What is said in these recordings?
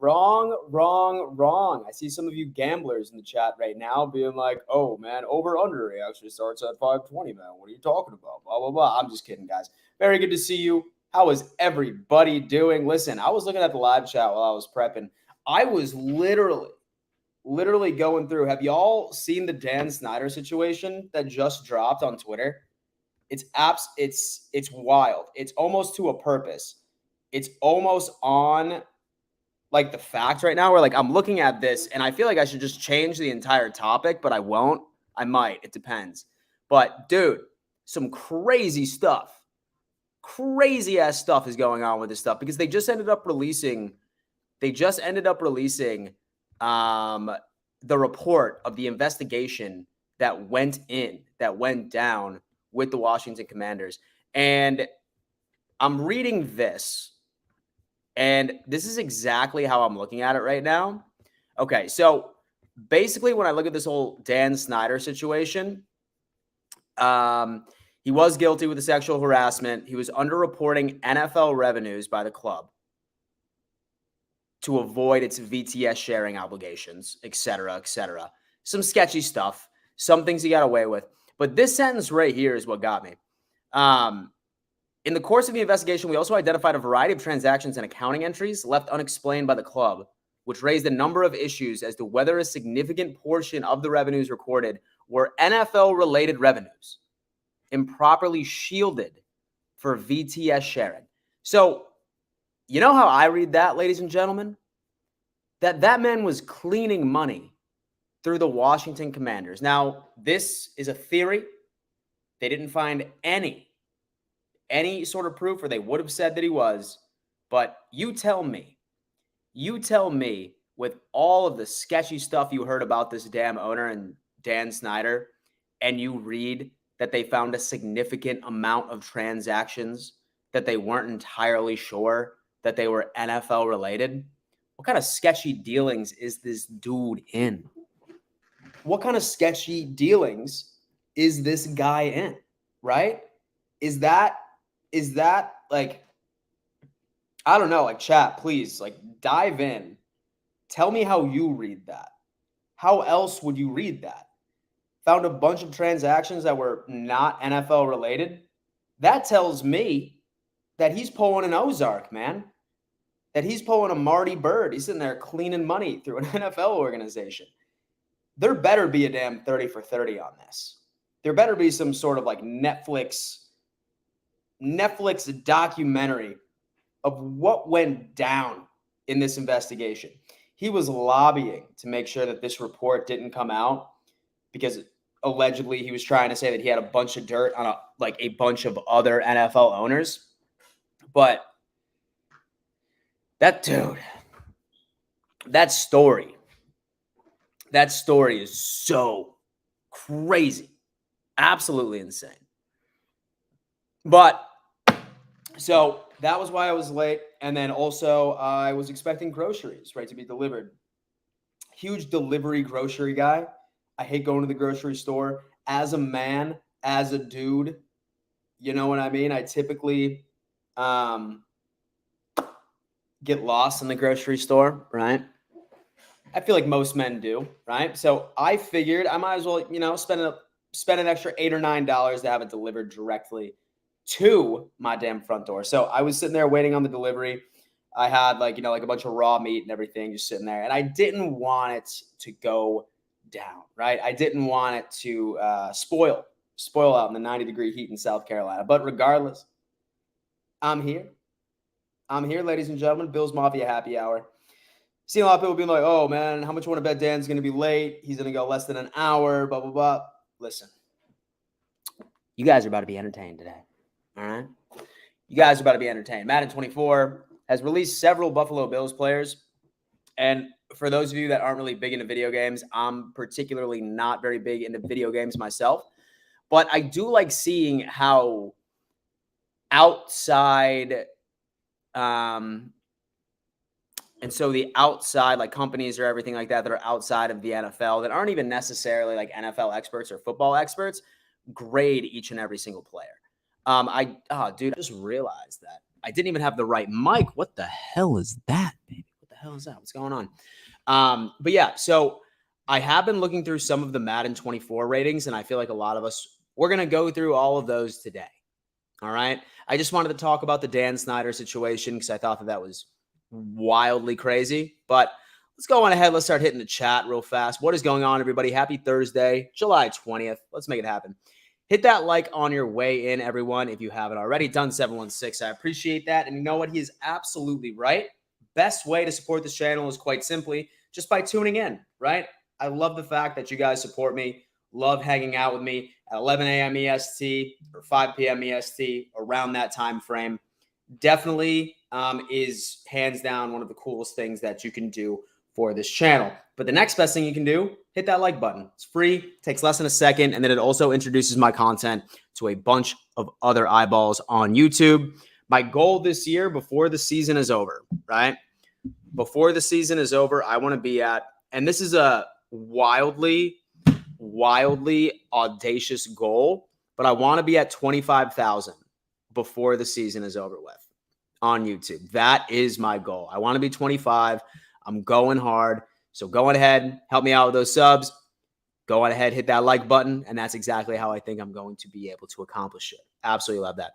Wrong, wrong, wrong. I see some of you gamblers in the chat right now being like, oh, man, over under it actually starts at 520, man. What are you talking about? Blah, blah, blah. I'm just kidding, guys. Very good to see you. How is everybody doing? Listen, I was looking at the live chat while I was prepping. I was literally going through. Have y'all seen the Dan Snyder situation that just dropped on Twitter? It's wild. It's almost to a purpose. It's almost on like the fact right now where like I'm looking at this and I feel like I should just change the entire topic, but I won't. I might. It depends. But dude, some crazy stuff. Crazy ass stuff is going on with this stuff because they just ended up releasing the report of the investigation that went down with the Washington Commanders. And I'm reading this, and this is exactly how I'm looking at it right now. Okay, so basically when I look at this whole Dan Snyder situation, he was guilty with the sexual harassment. He was underreporting NFL revenues by the club to avoid its VTS sharing obligations, et cetera, et cetera. Some sketchy stuff, some things he got away with. But this sentence right here is what got me. In the course of the investigation, we also identified a variety of transactions and accounting entries left unexplained by the club, which raised a number of issues as to whether a significant portion of the revenues recorded were NFL-related revenues, improperly shielded for VTS sharing. So, you know how I read that, ladies and gentlemen? That man was cleaning money through the Washington Commanders. Now, this is a theory. They didn't find any sort of proof, or they would have said that he was. But you tell me, with all of the sketchy stuff you heard about this damn owner and Dan Snyder, and you read that they found a significant amount of transactions that they weren't entirely sure that they were NFL related. What kind of sketchy dealings is this dude in? What kind of sketchy dealings is this guy in, right? Is that like, I don't know, like chat, please, like dive in. Tell me how you read that. How else would you read that? Found a bunch of transactions that were not NFL related. That tells me that he's pulling an Ozark, man. That he's pulling a Marty Bird. He's sitting there cleaning money through an NFL organization. There better be a damn 30 for 30 on this. There better be some sort of like Netflix documentary of what went down in this investigation. He was lobbying to make sure that this report didn't come out because allegedly he was trying to say that he had a bunch of dirt on a bunch of other NFL owners. But that dude, that story is so crazy. Absolutely insane. But so that was why I was late. And then also I was expecting groceries, right, to be delivered. Huge delivery grocery guy. I hate going to the grocery store. As a man, as a dude, you know what I mean? I typically get lost in the grocery store, right? I feel like most men do, right? So I figured I might as well, spend an extra $8 or $9 to have it delivered directly to my damn front door. So I was sitting there waiting on the delivery. I had like a bunch of raw meat and everything just sitting there. And I didn't want it to go down, right? I didn't want it to spoil out in the 90-degree heat in South Carolina. But regardless, I'm here, ladies and gentlemen. Bills Mafia happy hour. Seen a lot of people being like, oh, man, how much you want to bet Dan's going to be late? He's going to go less than an hour, blah, blah, blah. Listen, you guys are about to be entertained today, all right? You guys are about to be entertained. Madden 24 has released several Buffalo Bills players. And for those of you that aren't really big into video games, I'm particularly not very big into video games myself. But I do like seeing how outside and so the outside, like companies or everything like that are outside of the NFL that aren't even necessarily like NFL experts or football experts, grade each and every single player. Dude, I just realized that I didn't even have the right mic. What the hell is that, baby? What the hell is that? What's going on? But yeah, so I have been looking through some of the Madden 24 ratings, and I feel like a lot of us, we're going to go through all of those today. All right. I just wanted to talk about the Dan Snyder situation because I thought that was wildly crazy. But let's go on ahead. Let's start hitting the chat real fast. What is going on, everybody? Happy Thursday, July 20th. Let's make it happen. Hit that like on your way in, everyone, if you haven't already. Done 716. I appreciate that. And you know what? He is absolutely right. Best way to support this channel is quite simply just by tuning in, right? I love the fact that you guys support me. Love hanging out with me at 11 a.m. EST or 5 p.m. EST, around that time frame. Definitely is hands down one of the coolest things that you can do for this channel. But the next best thing you can do, hit that like button. It's free, takes less than a second, and then it also introduces my content to a bunch of other eyeballs on YouTube. My goal this year, before the season is over, right? Before the season is over, I want to be at, and this is a wildly audacious goal, but I want to be at 25,000 before the season is over with on YouTube. That is my goal. I want to be 25. I'm going hard. So go on ahead, help me out with those subs. Go on ahead, hit that like button, and that's exactly how I think I'm going to be able to accomplish it. Absolutely love that.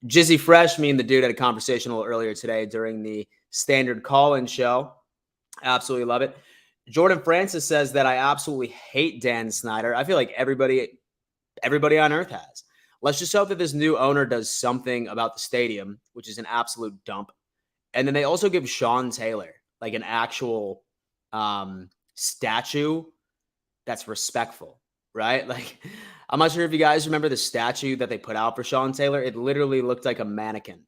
Jizzy Fresh, me and the dude had a conversation a little earlier today during the standard call-in show. Absolutely love it. Jordan Francis says that I absolutely hate Dan Snyder. I feel like everybody on earth has. Let's just hope that this new owner does something about the stadium, which is an absolute dump. And then they also give Sean Taylor like an actual statue that's respectful, right? Like, I'm not sure if you guys remember the statue that they put out for Sean Taylor. It literally looked like a mannequin.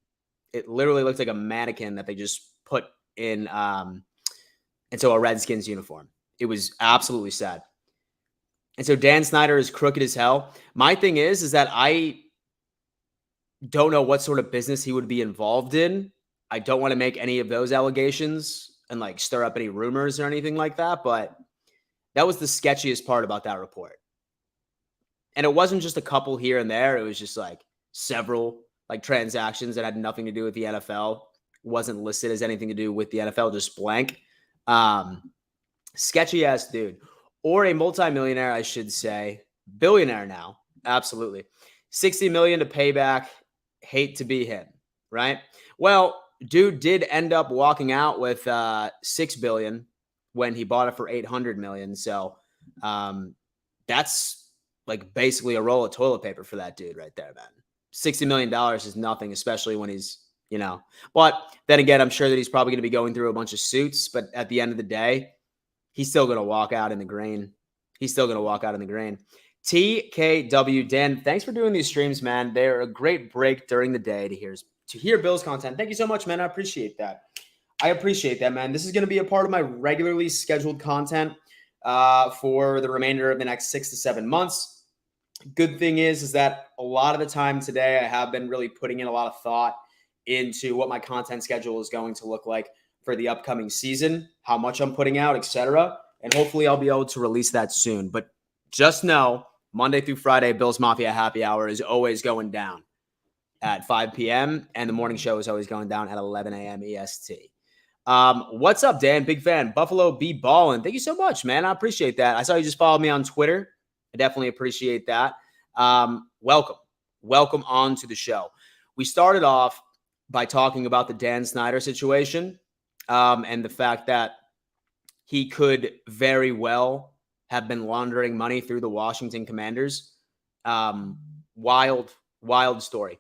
It literally looked like a mannequin that they just put in into a Redskins uniform. It was absolutely sad. And so Dan Snyder is crooked as hell. My thing is that I don't know what sort of business he would be involved in. I don't want to make any of those allegations and like stir up any rumors or anything like that, but that was the sketchiest part about that report. And it wasn't just a couple here and there. It was just like several like transactions that had nothing to do with the NFL. Wasn't listed as anything to do with the NFL, just blank. Sketchy ass dude, or a multimillionaire, I should say, billionaire now. Absolutely. 60 million to pay back. Hate to be him, right? Well, dude did end up walking out with 6 billion when he bought it for 800 million. So that's like basically a roll of toilet paper for that dude right there, man. $60 million is nothing, especially when he's, you know, but then again, I'm sure that he's probably going to be going through a bunch of suits, but at the end of the day, he's still going to walk out in the green. He's still going to walk out in the green. TKW, Dan, thanks for doing these streams, man. They're a great break during the day to hear Bills content. Thank you so much, man. I appreciate that. I appreciate that, man. This is going to be a part of my regularly scheduled content for the remainder of the next 6 to 7 months. Good thing is that a lot of the time today, I have been really putting in a lot of thought into what my content schedule is going to look like for the upcoming season, how much I'm putting out, etc. And hopefully I'll be able to release that soon. But just know, Monday through Friday, Bills Mafia Happy Hour is always going down at 5 p.m. And the morning show is always going down at 11 a.m. EST. What's up, Dan? Big fan. Buffalo B Ballin'. Thank you so much, man. I appreciate that. I saw you just followed me on Twitter. I definitely appreciate that. Welcome on to the show. We started off by talking about the Dan Snyder situation and the fact that he could very well have been laundering money through the Washington Commanders. Wild story.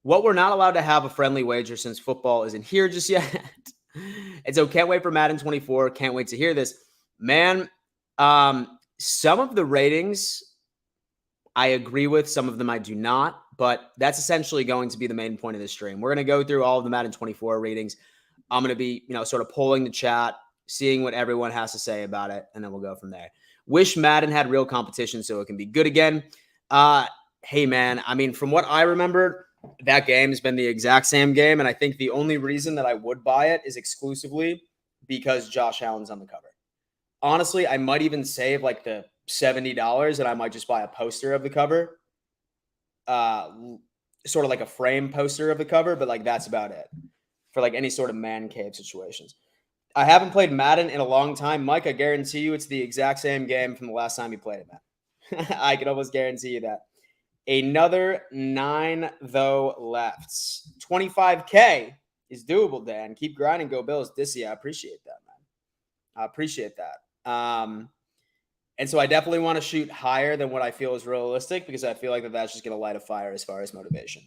What we're not allowed to have a friendly wager since football isn't here just yet. And so can't wait for Madden 24. Can't wait to hear this. Man, some of the ratings I agree with. Some of them I do not. But that's essentially going to be the main point of this stream. We're going to go through all of the Madden 24 ratings. I'm going to be, sort of polling the chat, seeing what everyone has to say about it, and then we'll go from there. Wish Madden had real competition so it can be good again. Hey, man, I mean, from what I remember, that game has been the exact same game, and I think the only reason that I would buy it is exclusively because Josh Allen's on the cover. Honestly, I might even save like the $70 and I might just buy a poster of the cover. Sort of like a frame poster of the cover, but like that's about it for like any sort of man cave situations. I haven't played Madden in a long time. Mike, I guarantee you it's the exact same game from the last time you played it, man. I can almost guarantee you that. Another 9, though, left. 25K is doable, Dan. Keep grinding. Go Bills. Dissy, I appreciate that, man. I appreciate that. And so I definitely want to shoot higher than what I feel is realistic because I feel like that's just going to light a fire as far as motivation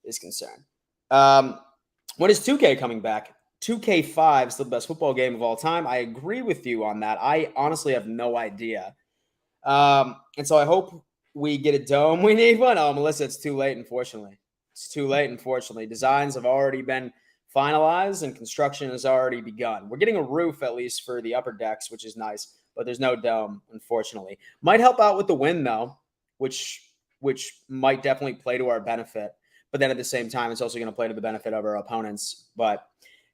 is concerned. When is 2K coming back? 2K5 is the best football game of all time. I agree with you on that. I honestly have no idea. And so I hope we get a dome. We need one. Oh, Melissa, it's too late, unfortunately. It's too late, unfortunately. Designs have already been finalized and construction has already begun. We're getting a roof, at least, for the upper decks, which is nice, but there's no dome, unfortunately. Might help out with the wind, though, which might definitely play to our benefit. But then at the same time, it's also going to play to the benefit of our opponents. But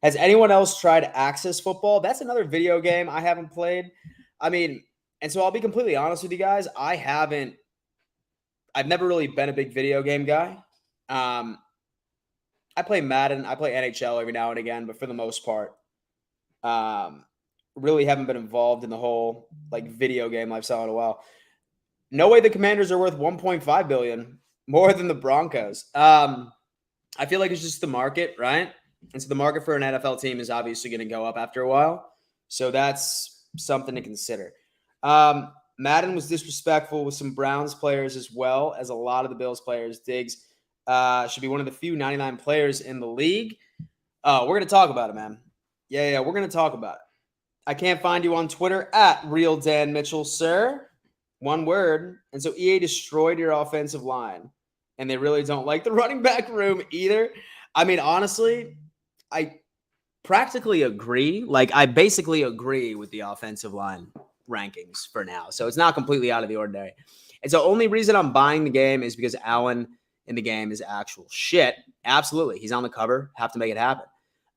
has anyone else tried Access Football? That's another video game I haven't played. I mean, and so I'll be completely honest with you guys. I've never really been a big video game guy. I play Madden. I play NHL every now and again, but for the most part, really haven't been involved in the whole like video game lifestyle in a while. No way the Commanders are worth $1.5 billion, more than the Broncos. I feel like it's just the market, right? And so the market for an NFL team is obviously going to go up after a while. So that's something to consider. Madden was disrespectful with some Browns players as well as a lot of the Bills players. Diggs should be one of the few 99 players in the league. We're going to talk about it, man. Yeah, we're going to talk about it. I can't find you on Twitter at Real Dan Mitchell, sir. One word. And so EA destroyed your offensive line. And they really don't like the running back room either. I mean, honestly, I practically agree. Like, I basically agree with the offensive line rankings for now. So it's not completely out of the ordinary. And so only reason I'm buying the game is because Allen in the game is actual shit. Absolutely. He's on the cover. Have to make it happen.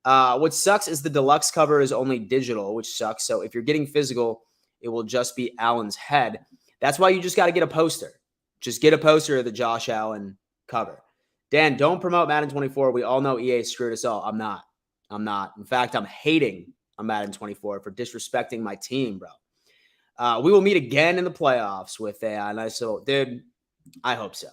What sucks is the deluxe cover is only digital, which sucks. So if you're getting physical, it will just be Allen's head. That's why you just got to get a poster. Just get a poster of the Josh Allen cover. Dan, don't promote Madden 24. We all know EA screwed us all. I'm not. In fact, I'm hating on Madden 24 for disrespecting my team, bro. We will meet again in the playoffs with a nice little dude. I hope so.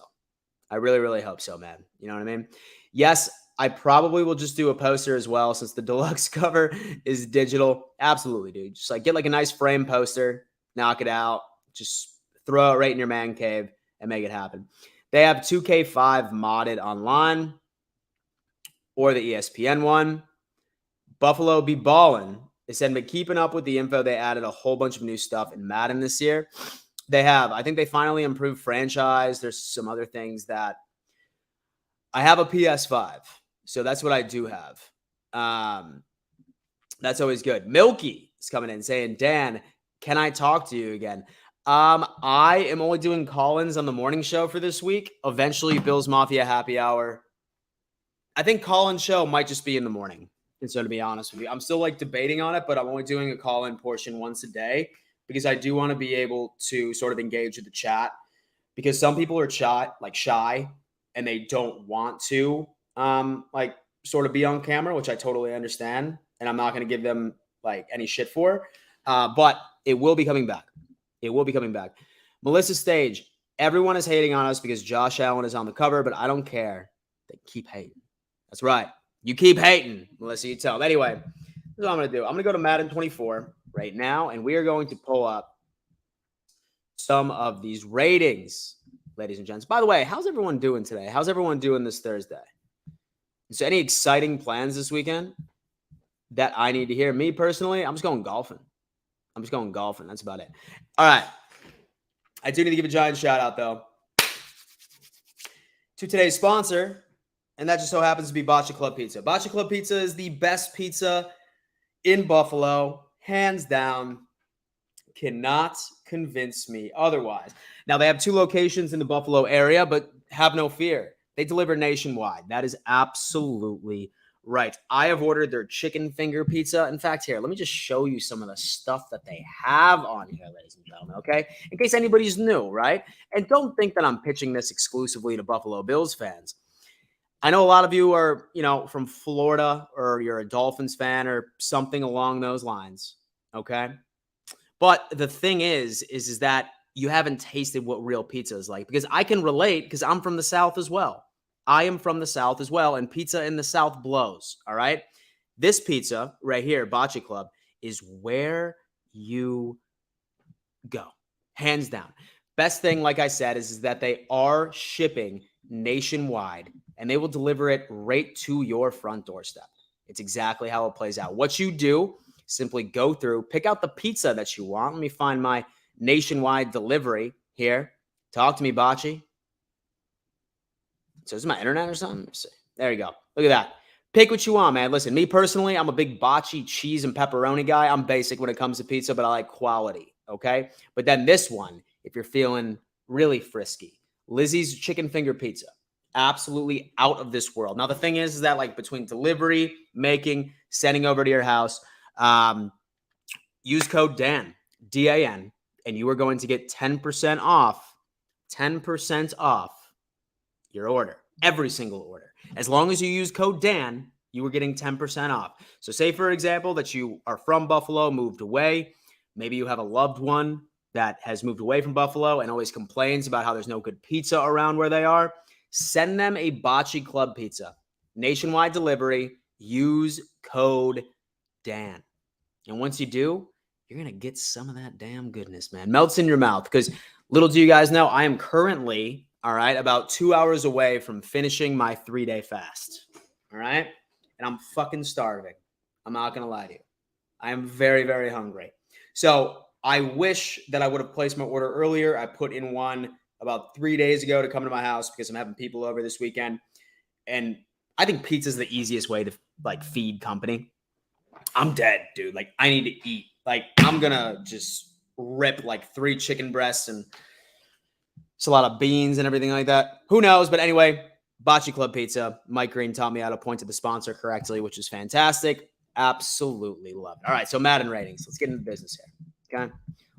I really, really hope so, man. You know what I mean? Yes, I probably will just do a poster as well since the deluxe cover is digital. Absolutely, dude. Just like get like a nice frame poster, knock it out, just throw it right in your man cave and make it happen. They have 2K5 modded online or the ESPN one. Buffalo be ballin'. They said, but keeping up with the info, they added a whole bunch of new stuff in Madden this year. They have. I think they finally improved franchise. There's some other things that I have a PS5. So that's what I do have. That's always good. Milky is coming in saying, Dan, can I talk to you again? I am only doing call-ins on the morning show for this week. Eventually, Bills Mafia happy hour. I think call-in show might just be in the morning. And so to be honest with you, I'm still like debating on it, but I'm only doing a call-in portion once a day because I do want to be able to sort of engage with the chat because some people are shy and they don't want to like sort of be on camera, which I totally understand. And I'm not going to give them like any shit for, but it will be coming back. It will be coming back. Melissa Stage, everyone is hating on us because Josh Allen is on the cover, but I don't care. They keep hating. That's right. You keep hating, Melissa, you tell them. Anyway, this is what I'm going to do. I'm going to go to Madden 24 right now, and we are going to pull up some of these ratings, ladies and gents. By the way, how's everyone doing today? How's everyone doing this Thursday? So any exciting plans this weekend that I need to hear? Me personally, I'm just going golfing. That's about it. All right. I do need to give a giant shout out, though, to today's sponsor, and that just so happens to be Bocce Club Pizza. Bocce Club Pizza is the best pizza in Buffalo, hands down. Cannot convince me otherwise. Now, they have 2 locations in the Buffalo area, but have no fear. They deliver nationwide. That is absolutely right. I have ordered their chicken finger pizza. In fact, here, let me just show you some of the stuff that they have on here, ladies and gentlemen, okay? In case anybody's new, right? And don't think that I'm pitching this exclusively to Buffalo Bills fans. I know a lot of you are, from Florida or you're a Dolphins fan or something along those lines. Okay. But the thing is that you haven't tasted what real pizza is like, because I can relate because I'm from the South as well. I am from the South as well, and pizza in the South blows. All right. This pizza right here, Bocce Club, is where you go. Hands down. Best thing, like I said, is that they are shipping nationwide and they will deliver it right to your front doorstep. It's exactly how it plays out. What you do, simply go through, pick out the pizza that you want. Let me find my nationwide delivery here. Talk to me, Bocce. So is this my internet or something? Let's see. There you go. Look at that. Pick what you want, man. Listen, me personally, I'm a big Bocce cheese and pepperoni guy. I'm basic when it comes to pizza, but I like quality, okay? But then this one, if you're feeling really frisky, Lizzie's chicken finger pizza. Absolutely out of this world. Now, the thing is that like between delivery, making, sending over to your house, use code DAN, D-A-N, and you are going to get 10% off your order, every single order. As long as you use code DAN, you are getting 10% off. So say, for example, that you are from Buffalo, moved away. Maybe you have a loved one that has moved away from Buffalo and always complains about how there's no good pizza around where they are. Send them a Bocce Club Pizza. Nationwide delivery. Use code DAN. And once you do, you're going to get some of that damn goodness, man. Melts in your mouth. Because little do you guys know, I am currently, all right, about 2 hours away from finishing my 3-day fast. All right? And I'm fucking starving. I'm not going to lie to you. I am very, very hungry. So I wish that I would have placed my order earlier. I put in one about 3 days ago to come to my house because I'm having people over this weekend. And I think pizza is the easiest way to like feed company. I'm dead, dude. Like, I need to eat. Like, I'm going to just rip like 3 chicken breasts and it's a lot of beans and everything like that. Who knows? But anyway, Bocce Club Pizza. Mike Green taught me how to point to the sponsor correctly, which is fantastic. Absolutely love it. All right, so Madden ratings. Let's get into business here. Okay?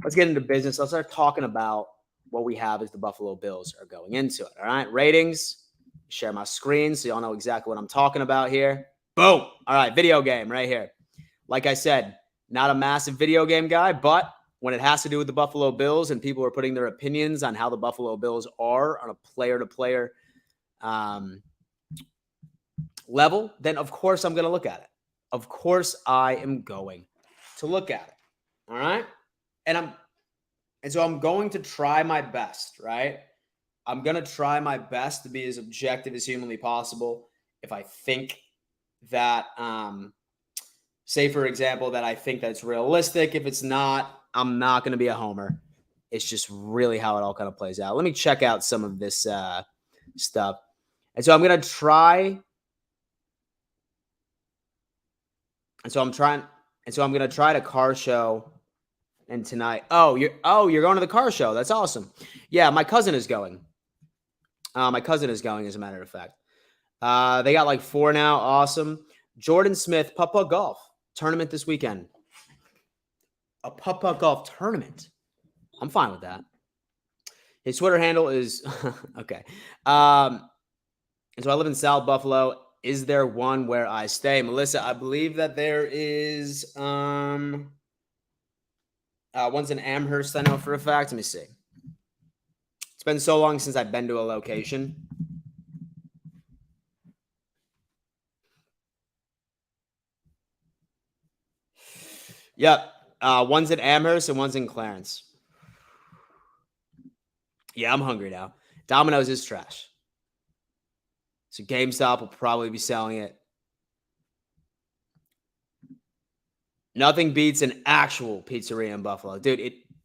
Let's get into business. Let's start talking about what we have as the Buffalo Bills are going into it. All right, ratings. Share my screen so y'all know exactly what I'm talking about here. Boom. All right, video game right here. Like I said, not a massive video game guy, but when it has to do with the Buffalo Bills and people are putting their opinions on how the Buffalo Bills are on a player-to-player level, then of course I'm going to look at it. Of course I am going to look at it. All right? And so I'm going to try my best, right? I'm going to try my best to be as objective as humanly possible. If I think that, say, for example, that I think that's realistic. If it's not, I'm not going to be a homer. It's just really how it all kind of plays out. Let me check out some of this stuff. And so I'm going to try. And so I'm going to try to car show. And tonight, you're going to the car show. That's awesome. Yeah, my cousin is going. As a matter of fact. They got like 4 now. Awesome. Jordan Smith, Putt-Putt Golf tournament this weekend. A Putt-Putt Golf tournament. I'm fine with that. His Twitter handle is okay. And so I live in South Buffalo. Is there one where I stay? Melissa, I believe that there is one's in Amherst, I know for a fact. Let me see. It's been so long since I've been to a location. Yep. One's in Amherst and one's in Clarence. Yeah, I'm hungry now. Domino's is trash. So GameStop will probably be selling it. Nothing beats an actual pizzeria in Buffalo. Dude,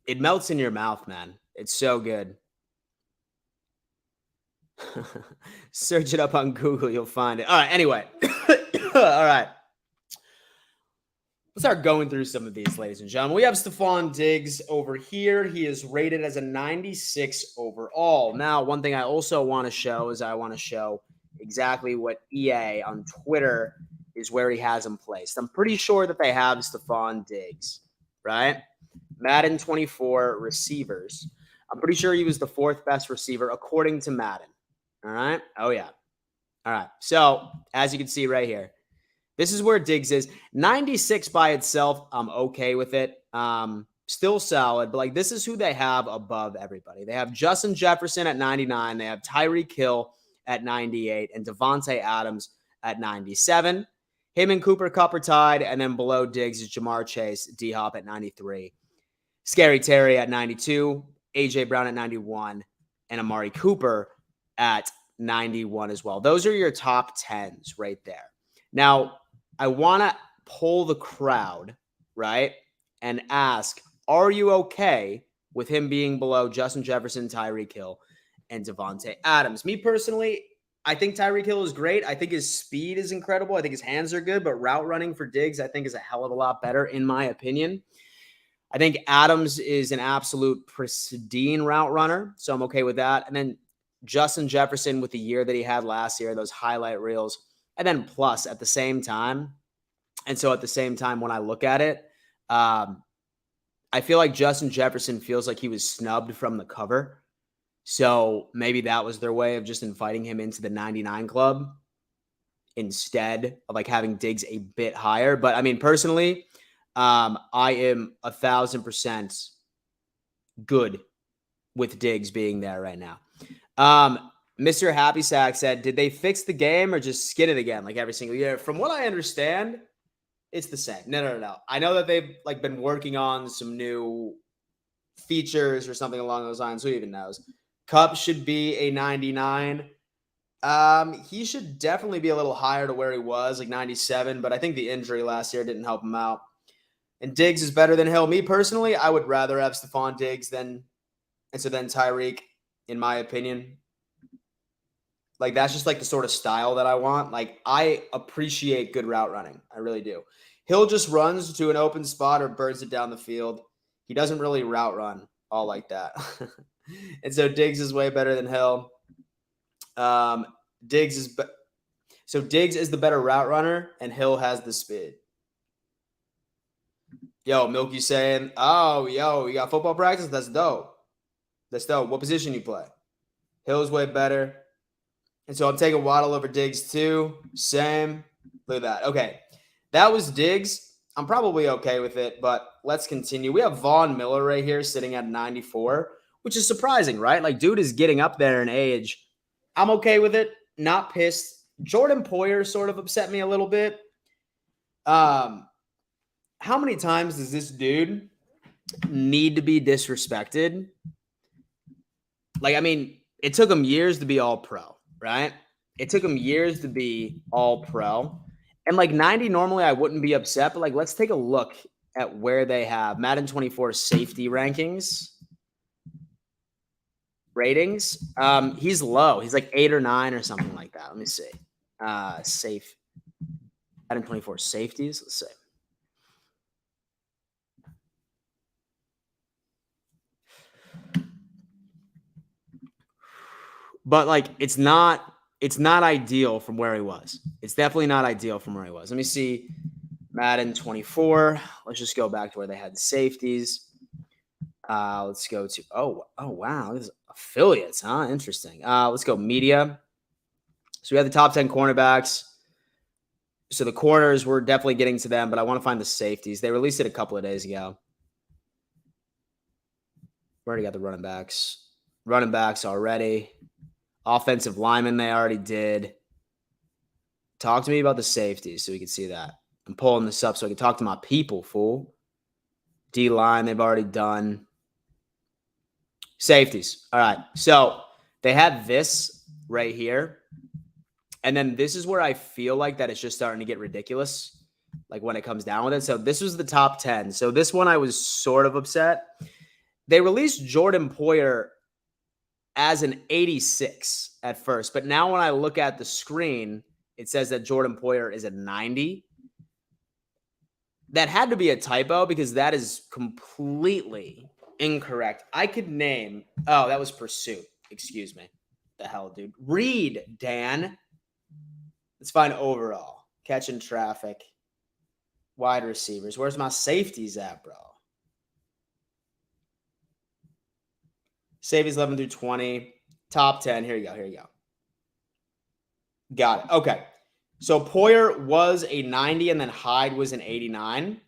it melts in your mouth, man. It's so good. Search it up on Google. You'll find it. All right, anyway. All right. Let's start going through some of these, ladies and gentlemen. We have Stephon Diggs over here. He is rated as a 96 overall. Now, one thing I also want to show is I want to show exactly what EA on Twitter is where he has him placed. I'm pretty sure that they have Stephon Diggs, right? Madden 24 receivers. I'm pretty sure he was the 4th best receiver according to Madden. All right? Oh, yeah. All right. So as you can see right here, this is where Diggs is. 96 by itself, I'm okay with it. Still solid, but like this is who they have above everybody. They have Justin Jefferson at 99. They have Tyreek Hill at 98 and Devontae Adams at 97. Him and Cooper Kupp are tied, and then below Diggs is Jamar Chase, D-Hop at 93. Scary Terry at 92, A.J. Brown at 91, and Amari Cooper at 91 as well. Those are your top 10s right there. Now, I want to poll the crowd, right, and ask, are you okay with him being below Justin Jefferson, Tyreek Hill, and Devontae Adams? Me personally, I think Tyreek Hill is great. I think his speed is incredible. I think his hands are good, but route running for Diggs, I think, is a hell of a lot better, in my opinion. I think Adams is an absolute pristine route runner, so I'm okay with that. And then Justin Jefferson with the year that he had last year, those highlight reels, and then plus at the same time. And so at the same time, when I look at it, I feel like Justin Jefferson feels like he was snubbed from the cover. So maybe that was their way of just inviting him into the 99 club instead of like having Diggs a bit higher. But I mean, personally, I am 1,000% good with Diggs being there right now. Mr. Happy Sack said, did they fix the game or just skin it again like every single year? From what I understand, it's the same. No. I know that they've like been working on some new features or something along those lines. Who even knows? Kupp should be a 99. He should definitely be a little higher to where he was, like 97, but I think the injury last year didn't help him out. And Diggs is better than Hill. Me personally, I would rather have Stephon Diggs than Tyreek, in my opinion. Like, that's just like the sort of style that I want. Like, I appreciate good route running. I really do. Hill just runs to an open spot or burns it down the field. He doesn't really route run all like that. And so Diggs is way better than Hill. Diggs is the better route runner, and Hill has the speed. Yo, Milky saying, oh, yo, you got football practice? That's dope. What position you play? Hill's way better. And so I'm taking Waddle over Diggs too. Same. Look at that. Okay. That was Diggs. I'm probably okay with it, but let's continue. We have Von Miller right here sitting at 94, which is surprising, right? Like, dude is getting up there in age. I'm okay with it. Not pissed. Jordan Poyer sort of upset me a little bit. How many times does this dude need to be disrespected? Like, I mean, it took him years to be all pro, right? It took him years to be all pro. And like 90, normally I wouldn't be upset, but like, let's take a look at where they have Madden 24 safety ratings. He's low. He's like 8 or 9 or something like that. Let me see. Safe. Madden 24 safeties. Let's see. But like, it's not ideal from where he was. It's definitely not ideal from where he was. Let me see. Madden 24. Let's just go back to where they had the safeties. Let's go to oh wow, this is affiliates, huh? Interesting. Let's go media. So we have the top 10 cornerbacks. So the corners, we're definitely getting to them, but I want to find the safeties. They released it a couple of days ago. We already got the running backs. Running backs already. Offensive linemen, they already did. Talk to me about the safeties so we can see that. I'm pulling this up so I can talk to my people, fool. D-line, they've already done. Safeties. All right. So they had this right here. And then this is where I feel like that it's just starting to get ridiculous, like when it comes down with it. So this was the top 10. So this one I was sort of upset. They released Jordan Poyer as an 86 at first. But now when I look at the screen, it says that Jordan Poyer is a 90. That had to be a typo because that is completely incorrect. I could name. Oh, that was Pursuit. Excuse me. The hell, dude. Read, Dan. Let's find overall. Catching traffic. Wide receivers. Where's my safeties at, bro? Safeties 11 through 20. Top 10. Here you go. Got it. Okay. So Poyer was a 90 and then Hyde was an 89,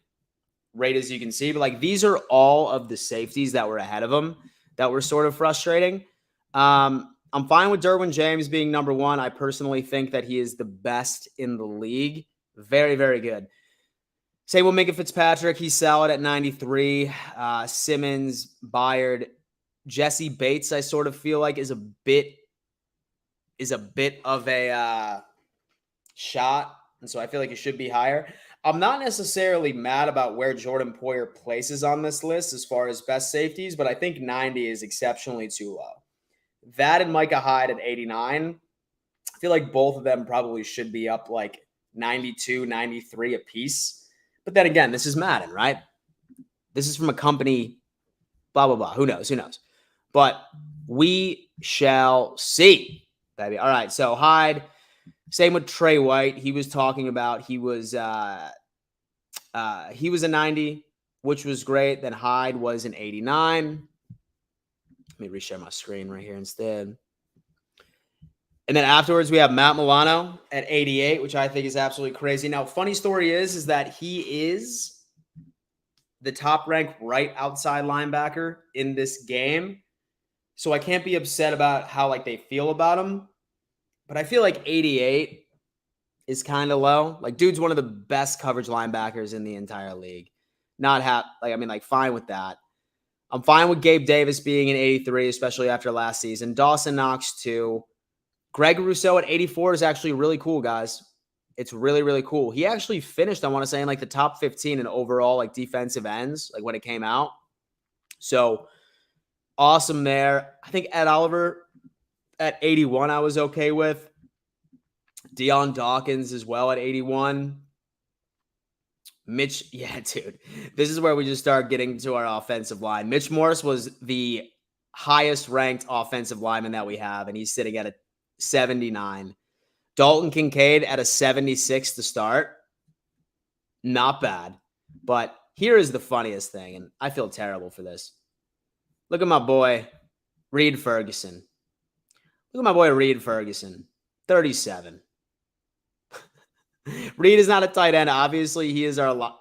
right as you can see. But like these are all of the safeties that were ahead of him that were sort of frustrating. I'm fine with Derwin James being number one. I personally think that he is the best in the league. Very, very good. Same with Minka Fitzpatrick. He's solid at 93. Simmons, Byard, Jesse Bates, I sort of feel like is a bit of a shot. And so I feel like it should be higher. I'm not necessarily mad about where Jordan Poyer places on this list as far as best safeties, but I think 90 is exceptionally too low. That and Micah Hyde at 89. I feel like both of them probably should be up like 92, 93 apiece. But then again, this is Madden, right? This is from a company, blah, blah, blah. Who knows? Who knows? But we shall see, baby. All right, so Hyde, same with Trey White. He was talking about he was a 90, which was great. Then Hyde was an 89. Let me reshare my screen right here instead. And then afterwards, we have Matt Milano at 88, which I think is absolutely crazy. Now, funny story is that he is the top-ranked right outside linebacker in this game. So I can't be upset about how like they feel about him. But I feel like 88 is kind of low. Like, dude's one of the best coverage linebackers in the entire league. Fine with that. I'm fine with Gabe Davis being an 83, especially after last season. Dawson Knox, too. Greg Rousseau at 84 is actually really cool, guys. It's really, really cool. He actually finished, I want to say, in like the top 15 in overall like defensive ends, like when it came out. So awesome there. I think Ed Oliver at 81 I was okay with. Deion Dawkins as well at 81. Mitch, yeah, dude. This is where we just start getting to our offensive line. Mitch Morse was the highest ranked offensive lineman that we have, and he's sitting at a 79. Dalton Kincaid at a 76 to start. Not bad. But here is the funniest thing, and I feel terrible for this. Look at my boy, Reed Ferguson. Look at my boy, Reed Ferguson. 37. Reed is not a tight end. Obviously, he is our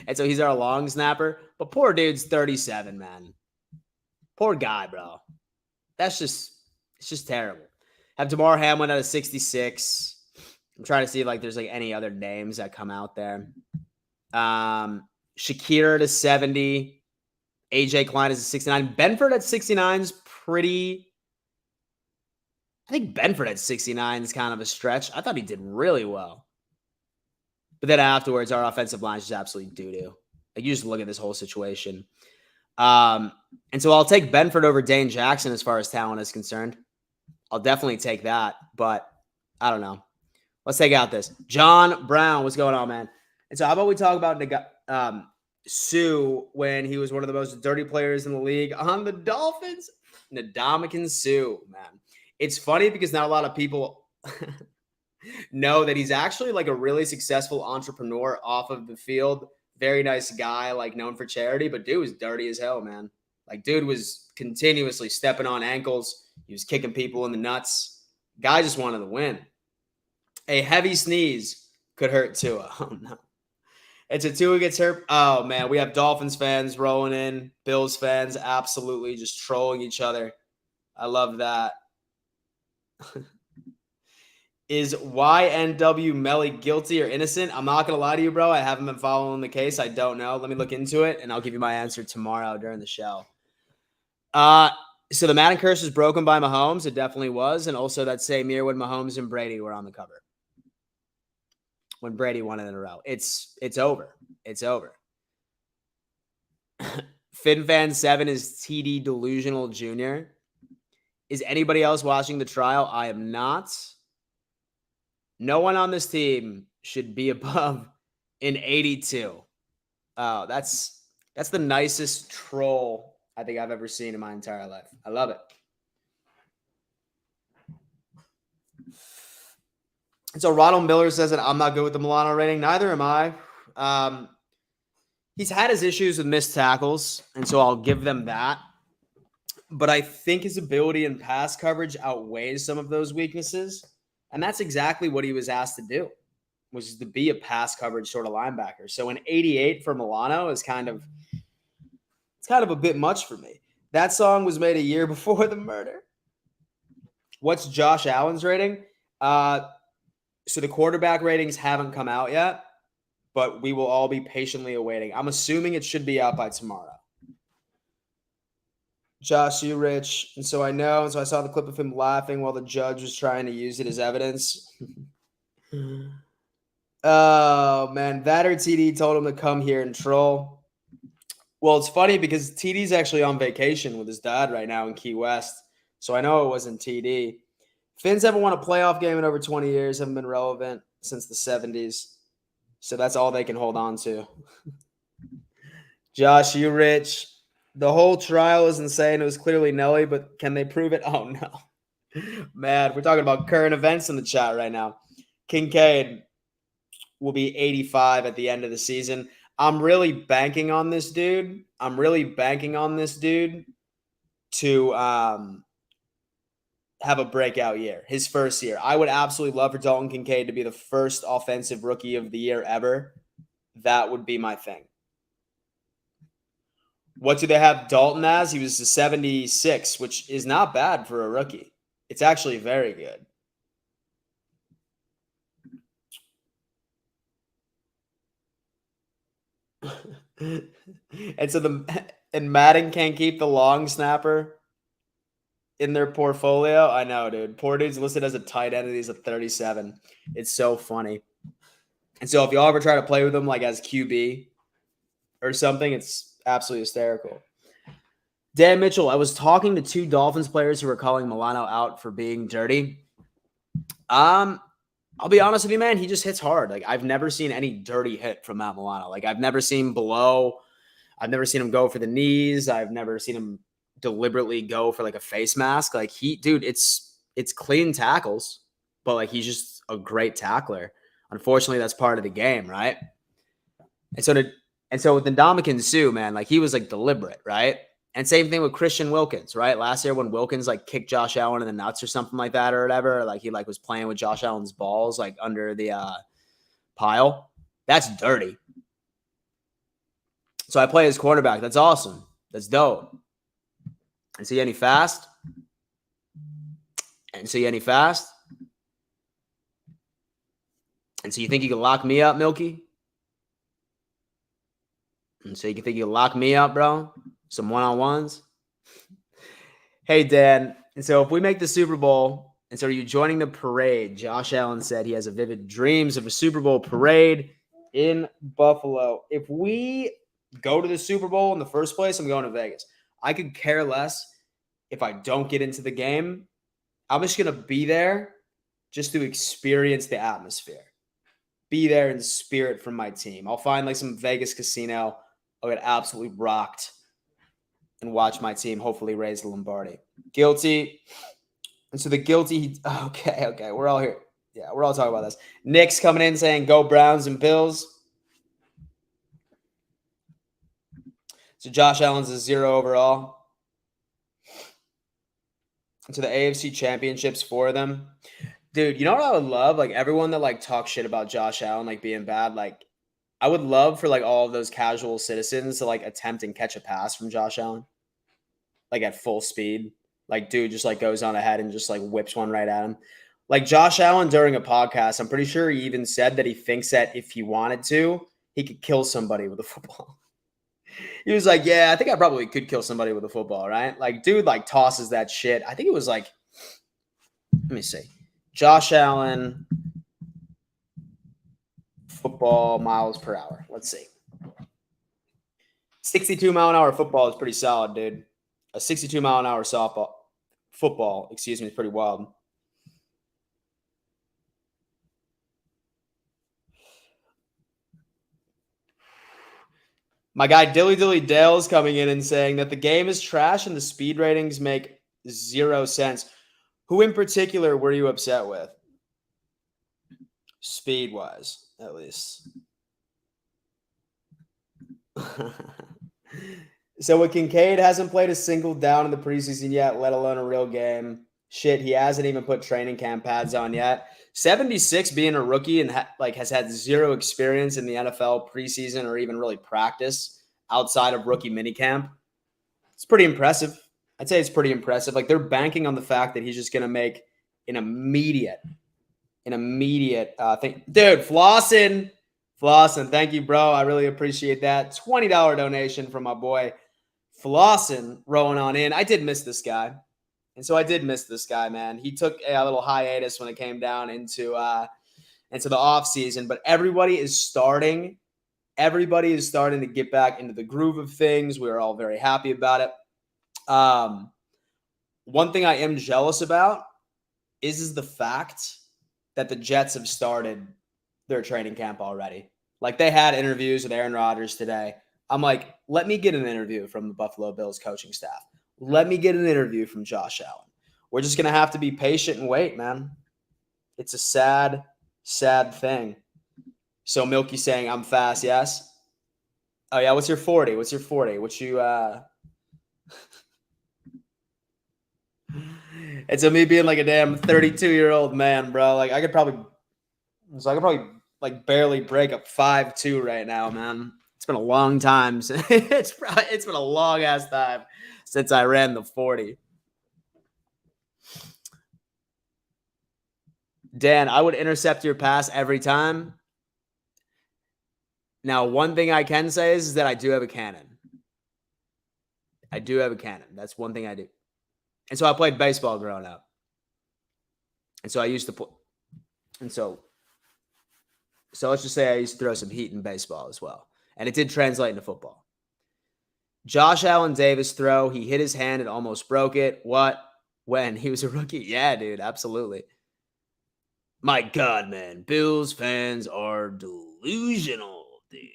and so he's our long snapper. But poor dude's 37, man. Poor guy, bro. It's just terrible. Have Damar Hamlin at a 66. I'm trying to see if like there's like any other names that come out there. Shakir at a 70. AJ Klein is a 69. Benford at 69 is pretty. I think Benford at 69 is kind of a stretch. I thought he did really well. But then afterwards, our offensive line is just absolutely doo-doo. Like, you just look at this whole situation. And so I'll take Benford over Dane Jackson as far as talent is concerned. I'll definitely take that, but I don't know. Let's take out this. John Brown, what's going on, man? And so how about we talk about Sue when he was one of the most dirty players in the league on the Dolphins? Ndamukong Suh, man. It's funny because not a lot of people know that he's actually like a really successful entrepreneur off of the field. Very nice guy, like known for charity, but dude was dirty as hell, man. Like, dude was continuously stepping on ankles. He was kicking people in the nuts. Guy just wanted to win. A heavy sneeze could hurt Tua. Oh, no. It's a Tua gets hurt. Oh, man. We have Dolphins fans rolling in. Bills fans absolutely just trolling each other. I love that. Is YNW Melly guilty or innocent? I'm not going to lie to you, bro. I haven't been following the case. I don't know. Let me look into it, and I'll give you my answer tomorrow during the show. So the Madden curse was broken by Mahomes. It definitely was. And also that same year when Mahomes and Brady were on the cover. When Brady won it in a row. It's over. It's over. FinFan7 is TD Delusional Jr. Is anybody else watching the trial? I am not. No one on this team should be above an 82. Oh, that's the nicest troll I think I've ever seen in my entire life. I love it. And so Ronald Miller says that I'm not good with the Milano rating. Neither am I. He's had his issues with missed tackles, and so I'll give them that. But I think his ability in pass coverage outweighs some of those weaknesses. And that's exactly what he was asked to do, which is to be a pass coverage sort of linebacker. So an 88 for Milano is kind of a bit much for me. That song was made a year before the murder. What's Josh Allen's rating? So the quarterback ratings haven't come out yet, but we will all be patiently awaiting. I'm assuming it should be out by tomorrow. Josh, you rich. And so I know. And so I saw the clip of him laughing while the judge was trying to use it as evidence. Oh, man. That or TD told him to come here and troll. Well, it's funny because TD's actually on vacation with his dad right now in Key West. So I know it wasn't TD. Finns haven't won a playoff game in over 20 years, haven't been relevant since the 70s. So that's all they can hold on to. Josh, you rich. The whole trial is insane. It was clearly Nelly, but can they prove it? Oh, no. Man, we're talking about current events in the chat right now. Kincaid will be 85 at the end of the season. I'm really banking on this dude. To have a breakout year, his first year. I would absolutely love for Dalton Kincaid to be the first offensive rookie of the year ever. That would be my thing. What do they have Dalton as? He was a 76, which is not bad for a rookie. It's actually very good. And so Madden can't keep the long snapper in their portfolio. I know, dude. Poor dude's listed as a tight end and he's a 37. It's so funny. And so if y'all ever try to play with him like as QB or something, it's absolutely hysterical. Dan Mitchell, I was talking to two Dolphins players who were calling Milano out for being dirty. I'll be honest with you, man. He just hits hard. Like, I've never seen any dirty hit from Matt Milano. Like, I've never seen below. I've never seen him go for the knees. I've never seen him deliberately go for like a face mask. Like, dude, it's clean tackles, but like he's just a great tackler. Unfortunately, that's part of the game, right? And so with Ndamukong Suh, man, like he was like deliberate, right? And same thing with Christian Wilkins, right? Last year when Wilkins like kicked Josh Allen in the nuts or something like that or whatever, like he like was playing with Josh Allen's balls like under the pile. That's dirty. So I play as quarterback. That's awesome. That's dope. And see any fast? And see any fast? And so you think you can lock me up, Milky? And so you can think you can lock me up, bro? Some one-on-ones? Hey, Dan. And so if we make the Super Bowl, and so are you joining the parade? Josh Allen said he has a vivid dreams of a Super Bowl parade in Buffalo. If we go to the Super Bowl in the first place, I'm going to Vegas. I could care less if I don't get into the game. I'm just going to be there just to experience the atmosphere. Be there in spirit from my team. I'll find like some Vegas casino. I'll get absolutely rocked and watch my team hopefully raise the Lombardi. Guilty. And so the guilty, okay. We're all here. Yeah, we're all talking about this. Nick's coming in saying, go Browns and Bills. So Josh Allen's a 0 overall. And so the AFC championships for them. Dude, you know what I would love? Like everyone that like talks shit about Josh Allen, like being bad, like I would love for like all of those casual citizens to like attempt and catch a pass from Josh Allen. Like at full speed. Like dude just like goes on ahead and just like whips one right at him. Like Josh Allen during a podcast, I'm pretty sure he even said that he thinks that if he wanted to, he could kill somebody with a football. He was like, yeah, I think I probably could kill somebody with a football, right? Like dude like tosses that shit. I think it was like, let me see. Josh Allen football miles per hour. Let's see. 62-mile-an-hour football is pretty solid, dude. A 62-mile-an-hour football, is pretty wild. My guy Dilly Dilly Dale's coming in and saying that the game is trash and the speed ratings make 0 sense. Who in particular were you upset with? Speed-wise, at least. So what Kincaid hasn't played a single down in the preseason yet, let alone a real game. Shit, he hasn't even put training camp pads on yet. 76 being a rookie and has had zero experience in the NFL preseason or even really practice outside of rookie minicamp. It's pretty impressive. I'd say it's pretty impressive. Like, they're banking on the fact that he's just going to make an immediate thing. Dude, Flossin, thank you, bro. I really appreciate that. $20 donation from my boy Flossin rolling on in. I did miss this guy. And so I did miss this guy, man. He took a little hiatus when it came down into the off season, but everybody is starting to get back into the groove of things. We are all very happy about it. One thing I am jealous about is the fact that the Jets have started their training camp already. Like, they had interviews with Aaron Rodgers today. I'm like, let me get an interview from the Buffalo Bills coaching staff. Let me get an interview from Josh Allen. We're just going to have to be patient and wait, man. It's a sad, sad thing. So Milky saying, I'm fast, yes? Oh, yeah, what's your 40? What you It's me being like a damn 32-year-old man, bro. Like, I could probably like barely break up 5'2" right now, man. It's been a long time. It's been a long ass time since I ran the 40. Dan, I would intercept your pass every time. Now, one thing I can say is that I do have a cannon. That's one thing I do. And so I played baseball growing up. And so I used to play. And so let's just say I used to throw some heat in baseball as well. And it did translate into football. Josh Allen Davis throw. He hit his hand and almost broke it. What? When? He was a rookie? Yeah, dude. Absolutely. My God, man. Bills fans are delusional, dude.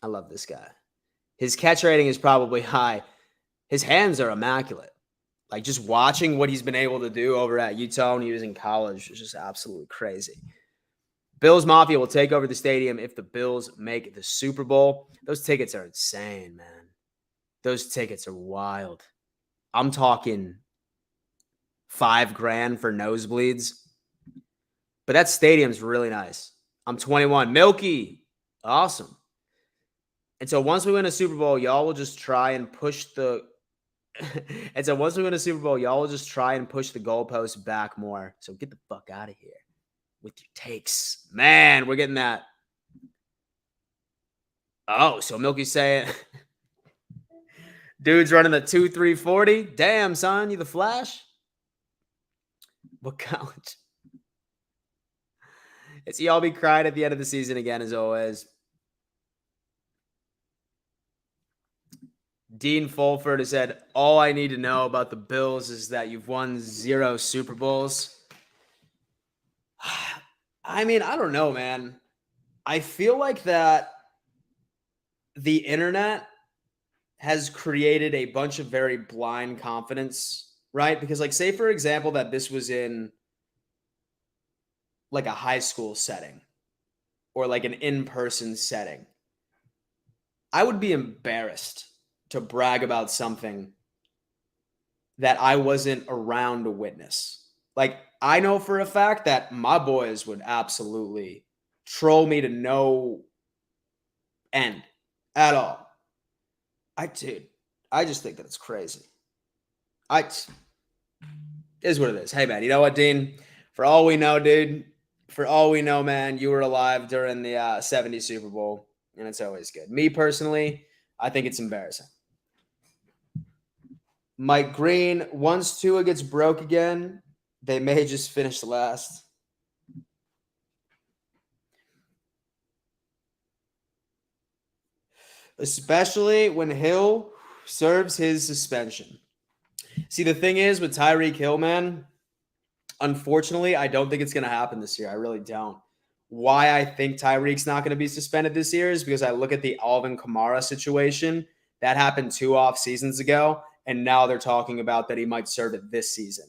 I love this guy. His catch rating is probably high. His hands are immaculate. Like, just watching what he's been able to do over at Utah when he was in college is just absolutely crazy. Bills Mafia will take over the stadium if the Bills make the Super Bowl. Those tickets are insane, man. Those tickets are wild. I'm talking $5,000 for nosebleeds. But that stadium's really nice. I'm 21. Milky. Awesome. And so once we win a Super Bowl, y'all will just try and push the goalposts back more. So get the fuck out of here with your takes. Man, we're getting that. Oh, so Milky's saying dude's running the 2.340. Damn, son, you the Flash? What college? It's y'all be crying at the end of the season again, as always. Dean Fulford has said, all I need to know about the Bills is that you've won 0 Super Bowls. I mean, I don't know, man. I feel like that the internet has created a bunch of very blind confidence, right? Because, like, say, for example, that this was in like a high school setting or like an in-person setting. I would be embarrassed to brag about something that I wasn't around to witness. Like, I know for a fact that my boys would absolutely troll me to no end at all. I just think that it's crazy. Is what it is. Hey, man, you know what, Dean? For all we know, dude, man, you were alive during the 70 Super Bowl, and it's always good. Me personally, I think it's embarrassing. Mike Green, once Tua gets broke again, they may just finish last. Especially when Hill serves his suspension. See, the thing is with Tyreek Hill, man, unfortunately, I don't think it's going to happen this year. I really don't. Why I think Tyreek's not going to be suspended this year is because I look at the Alvin Kamara situation. That happened 2 off seasons ago, and now they're talking about that he might serve it this season.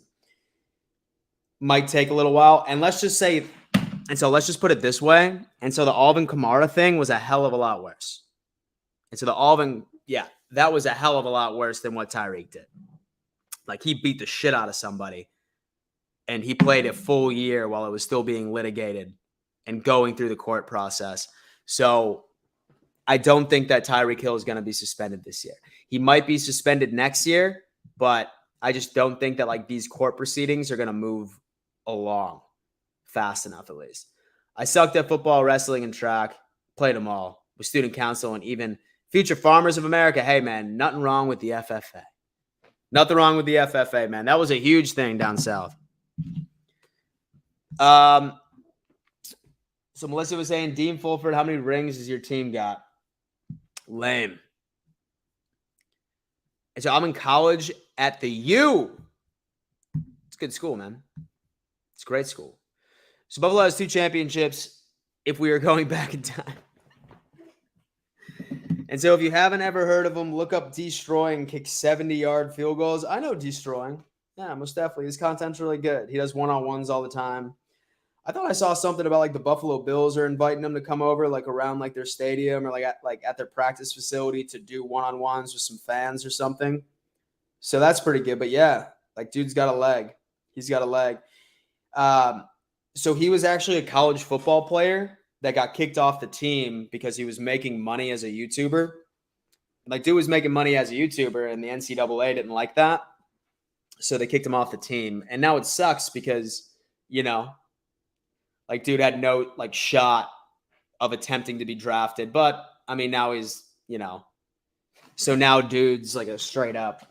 Might take a little while. And let's just put it this way. And so the Alvin Kamara thing was a hell of a lot worse. And so that was a hell of a lot worse than what Tyreek did. Like, he beat the shit out of somebody. and he played a full year while it was still being litigated and going through the court process. So I don't think that Tyreek Hill is going to be suspended this year. He might be suspended next year, but I just don't think that like these court proceedings are going to move along fast enough, at least. I sucked at football, wrestling, and track, played them all with student council and even Future Farmers of America. Hey, man, nothing wrong with the FFA. Nothing wrong with the FFA, man. That was a huge thing down south. So Melissa was saying, Dean Fulford, how many rings has your team got? Lame. And so I'm in college at the U. It's a good school, man. It's a great school. So Buffalo has 2 championships if we are going back in time. And so if you haven't ever heard of him, look up Destroy and kick 70-yard field goals. I know Destroying. Yeah, most definitely. His content's really good. He does one-on-ones all the time. I thought I saw something about like the Buffalo Bills are inviting him to come over like around like their stadium or like at their practice facility to do one-on-ones with some fans or something. So that's pretty good. But yeah, like dude's got a leg. He's got a leg. So he was actually a college football player that got kicked off the team because he was making money as a YouTuber. Like dude was making money as a YouTuber and the NCAA didn't like that. So they kicked him off the team. And now it sucks because, you know, like dude had no like shot of attempting to be drafted. But I mean, now he's, you know, so now dude's like a straight up,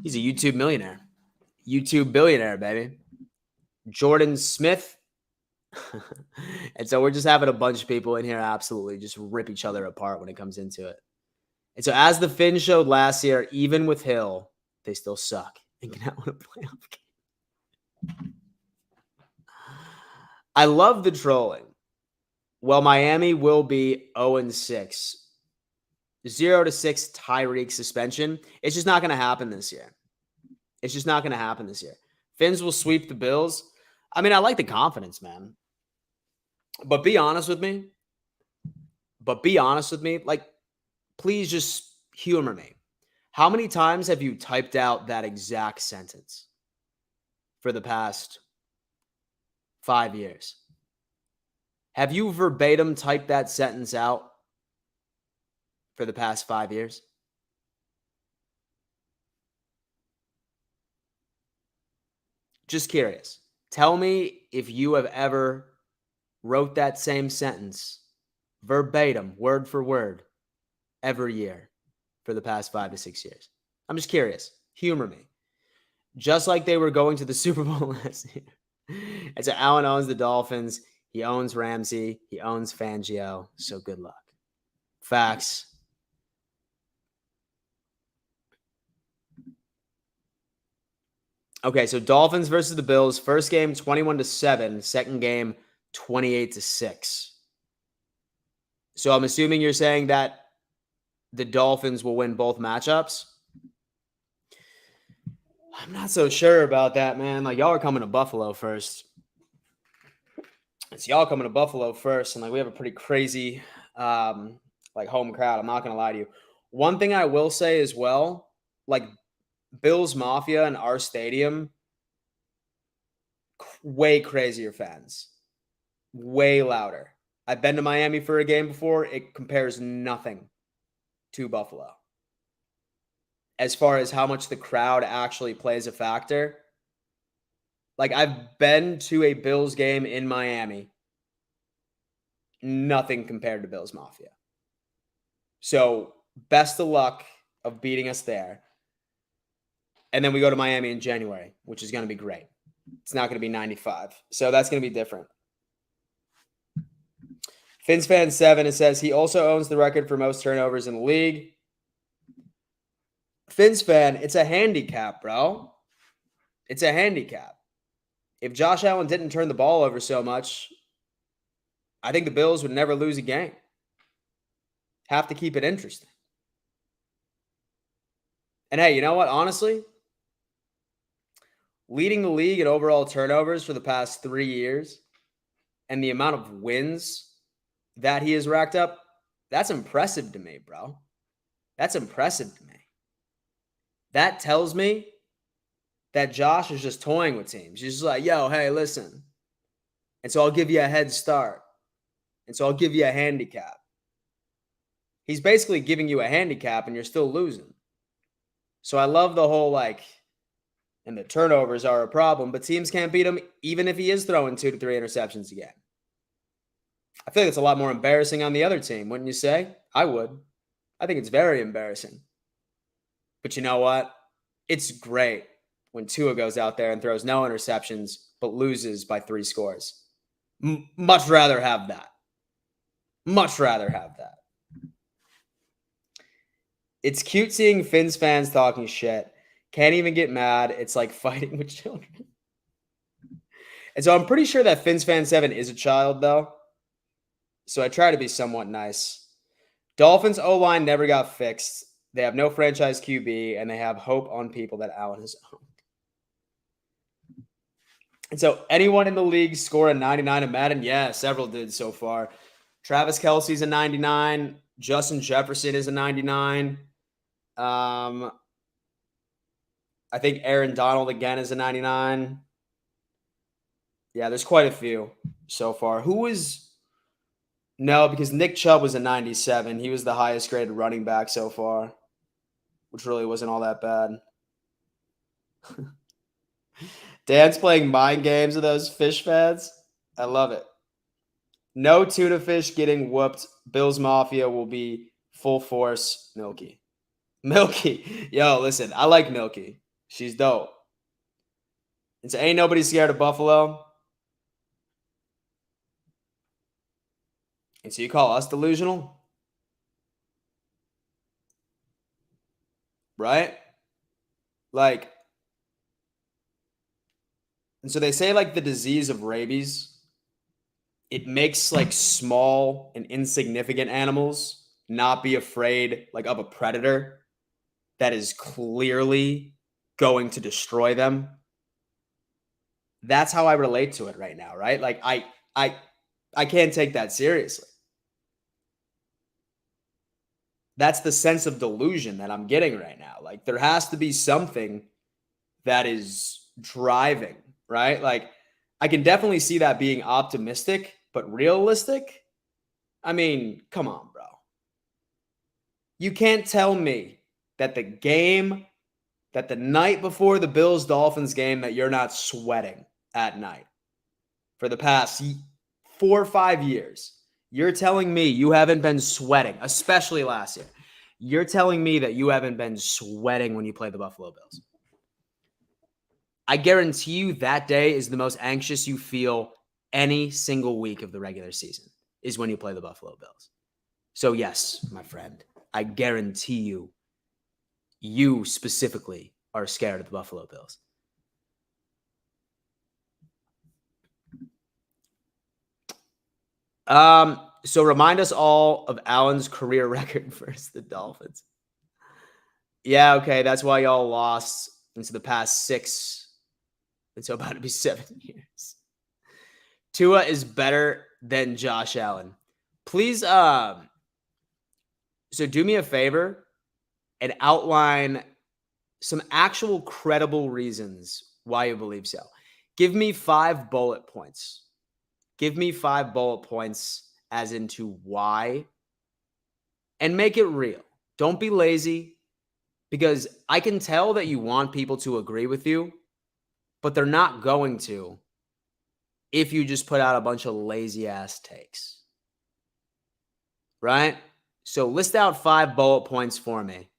he's a YouTube millionaire, YouTube billionaire, baby. Jordan Smith. And so we're just having a bunch of people in here absolutely just rip each other apart when it comes into it. And so as the Finns showed last year, even with Hill, they still suck and cannot win a playoff game. I love the trolling. Well, Miami will be 0-6. 0-6 Tyreek suspension. It's just not going to happen this year. It's just not going to happen this year. Finns will sweep the Bills. I mean, I like the confidence, man. But be honest with me. Like, please just humor me. How many times have you typed out that exact sentence for the past 5 years? Have you verbatim typed that sentence out for the past 5 years? Just curious. Tell me if you have ever wrote that same sentence verbatim, word for word, every year for the past 5 to 6 years. I'm just curious. Humor me. Just like they were going to the Super Bowl last year. And so Allen owns the Dolphins. He owns Ramsey. He owns Fangio. So good luck. Facts. Okay, so Dolphins versus the Bills. First game, 21-7. Second game, 28-6. So I'm assuming you're saying that the Dolphins will win both matchups? I'm not so sure about that, man. Like, y'all are coming to Buffalo first. It's y'all coming to Buffalo first, and like we have a pretty crazy like home crowd. I'm not gonna lie to you. One thing I will say as well, like Bills Mafia in our stadium, way crazier fans, way louder. I've been to Miami for a game before. It compares nothing to Buffalo as far as how much the crowd actually plays a factor. Like, I've been to a Bills game in Miami. Nothing compared to Bills Mafia. So, best of luck of beating us there. And then we go to Miami in January, which is going to be great. It's not going to be 95. So, that's going to be different. Fins Fan 7, it says he also owns the record for most turnovers in the league. Fins Fan, it's a handicap, bro. It's a handicap. If Josh Allen didn't turn the ball over so much, I think the Bills would never lose a game. Have to keep it interesting. And hey, you know what? Honestly, leading the league in overall turnovers for the past 3 years and the amount of wins that he has racked up, that's impressive to me, bro. That's impressive to me. That tells me that Josh is just toying with teams. He's just like, yo, hey, listen. And so I'll give you a head start. And so I'll give you a handicap. He's basically giving you a handicap and you're still losing. So I love the whole and the turnovers are a problem, but teams can't beat him even if he is throwing 2 to 3 interceptions again. I feel like it's a lot more embarrassing on the other team, wouldn't you say? I would. I think it's very embarrassing. But you know what? It's great when Tua goes out there and throws no interceptions, but loses by 3 scores. Much rather have that. Much rather have that. It's cute seeing Finns fans talking shit. Can't even get mad. It's like fighting with children. And so I'm pretty sure that Finns fan 7 is a child, though. So I try to be somewhat nice. Dolphins O-line never got fixed. They have no franchise QB, and they have hope on people that Allen has owned. And so anyone in the league score a 99 in Madden? Yeah, several did so far. Travis Kelce's a 99. Justin Jefferson is a 99. I think Aaron Donald again is a 99. Yeah, there's quite a few so far. Who was... No, because Nick Chubb was a 97. He was the highest graded running back so far, which really wasn't all that bad. Dan's playing mind games with those fish fans. I love it. No tuna fish getting whooped. Bills Mafia will be full force. Milky. Yo, listen, I like Milky. She's dope. And so ain't nobody scared of Buffalo. And so you call us delusional? Right? And so they say the disease of rabies, it makes small and insignificant animals not be afraid of a predator that is clearly going to destroy them. That's how I relate to it right now, right? I can't take that seriously. That's the sense of delusion that I'm getting right now. There has to be something that is driving, right? I can definitely see that being optimistic, but realistic? I mean, come on, bro. You can't tell me that the night before the Bills-Dolphins game that you're not sweating at night for the past 4 or 5 years. You're telling me you haven't been sweating, especially last year. You're telling me that you haven't been sweating when you play the Buffalo Bills. I guarantee you that day is the most anxious you feel any single week of the regular season is when you play the Buffalo Bills. So yes, my friend, I guarantee you specifically are scared of the Buffalo Bills. So remind us all of Allen's career record versus the Dolphins. Yeah, okay, that's why y'all lost into the past 6. It's about to be 7 years. Tua is better than Josh Allen. Please, so do me a favor and outline some actual credible reasons why you believe so. Give me 5 bullet points. Give me 5 bullet points as into why, and make it real. Don't be lazy, because I can tell that you want people to agree with you, but they're not going to if you just put out a bunch of lazy-ass takes. Right? So list out 5 bullet points for me,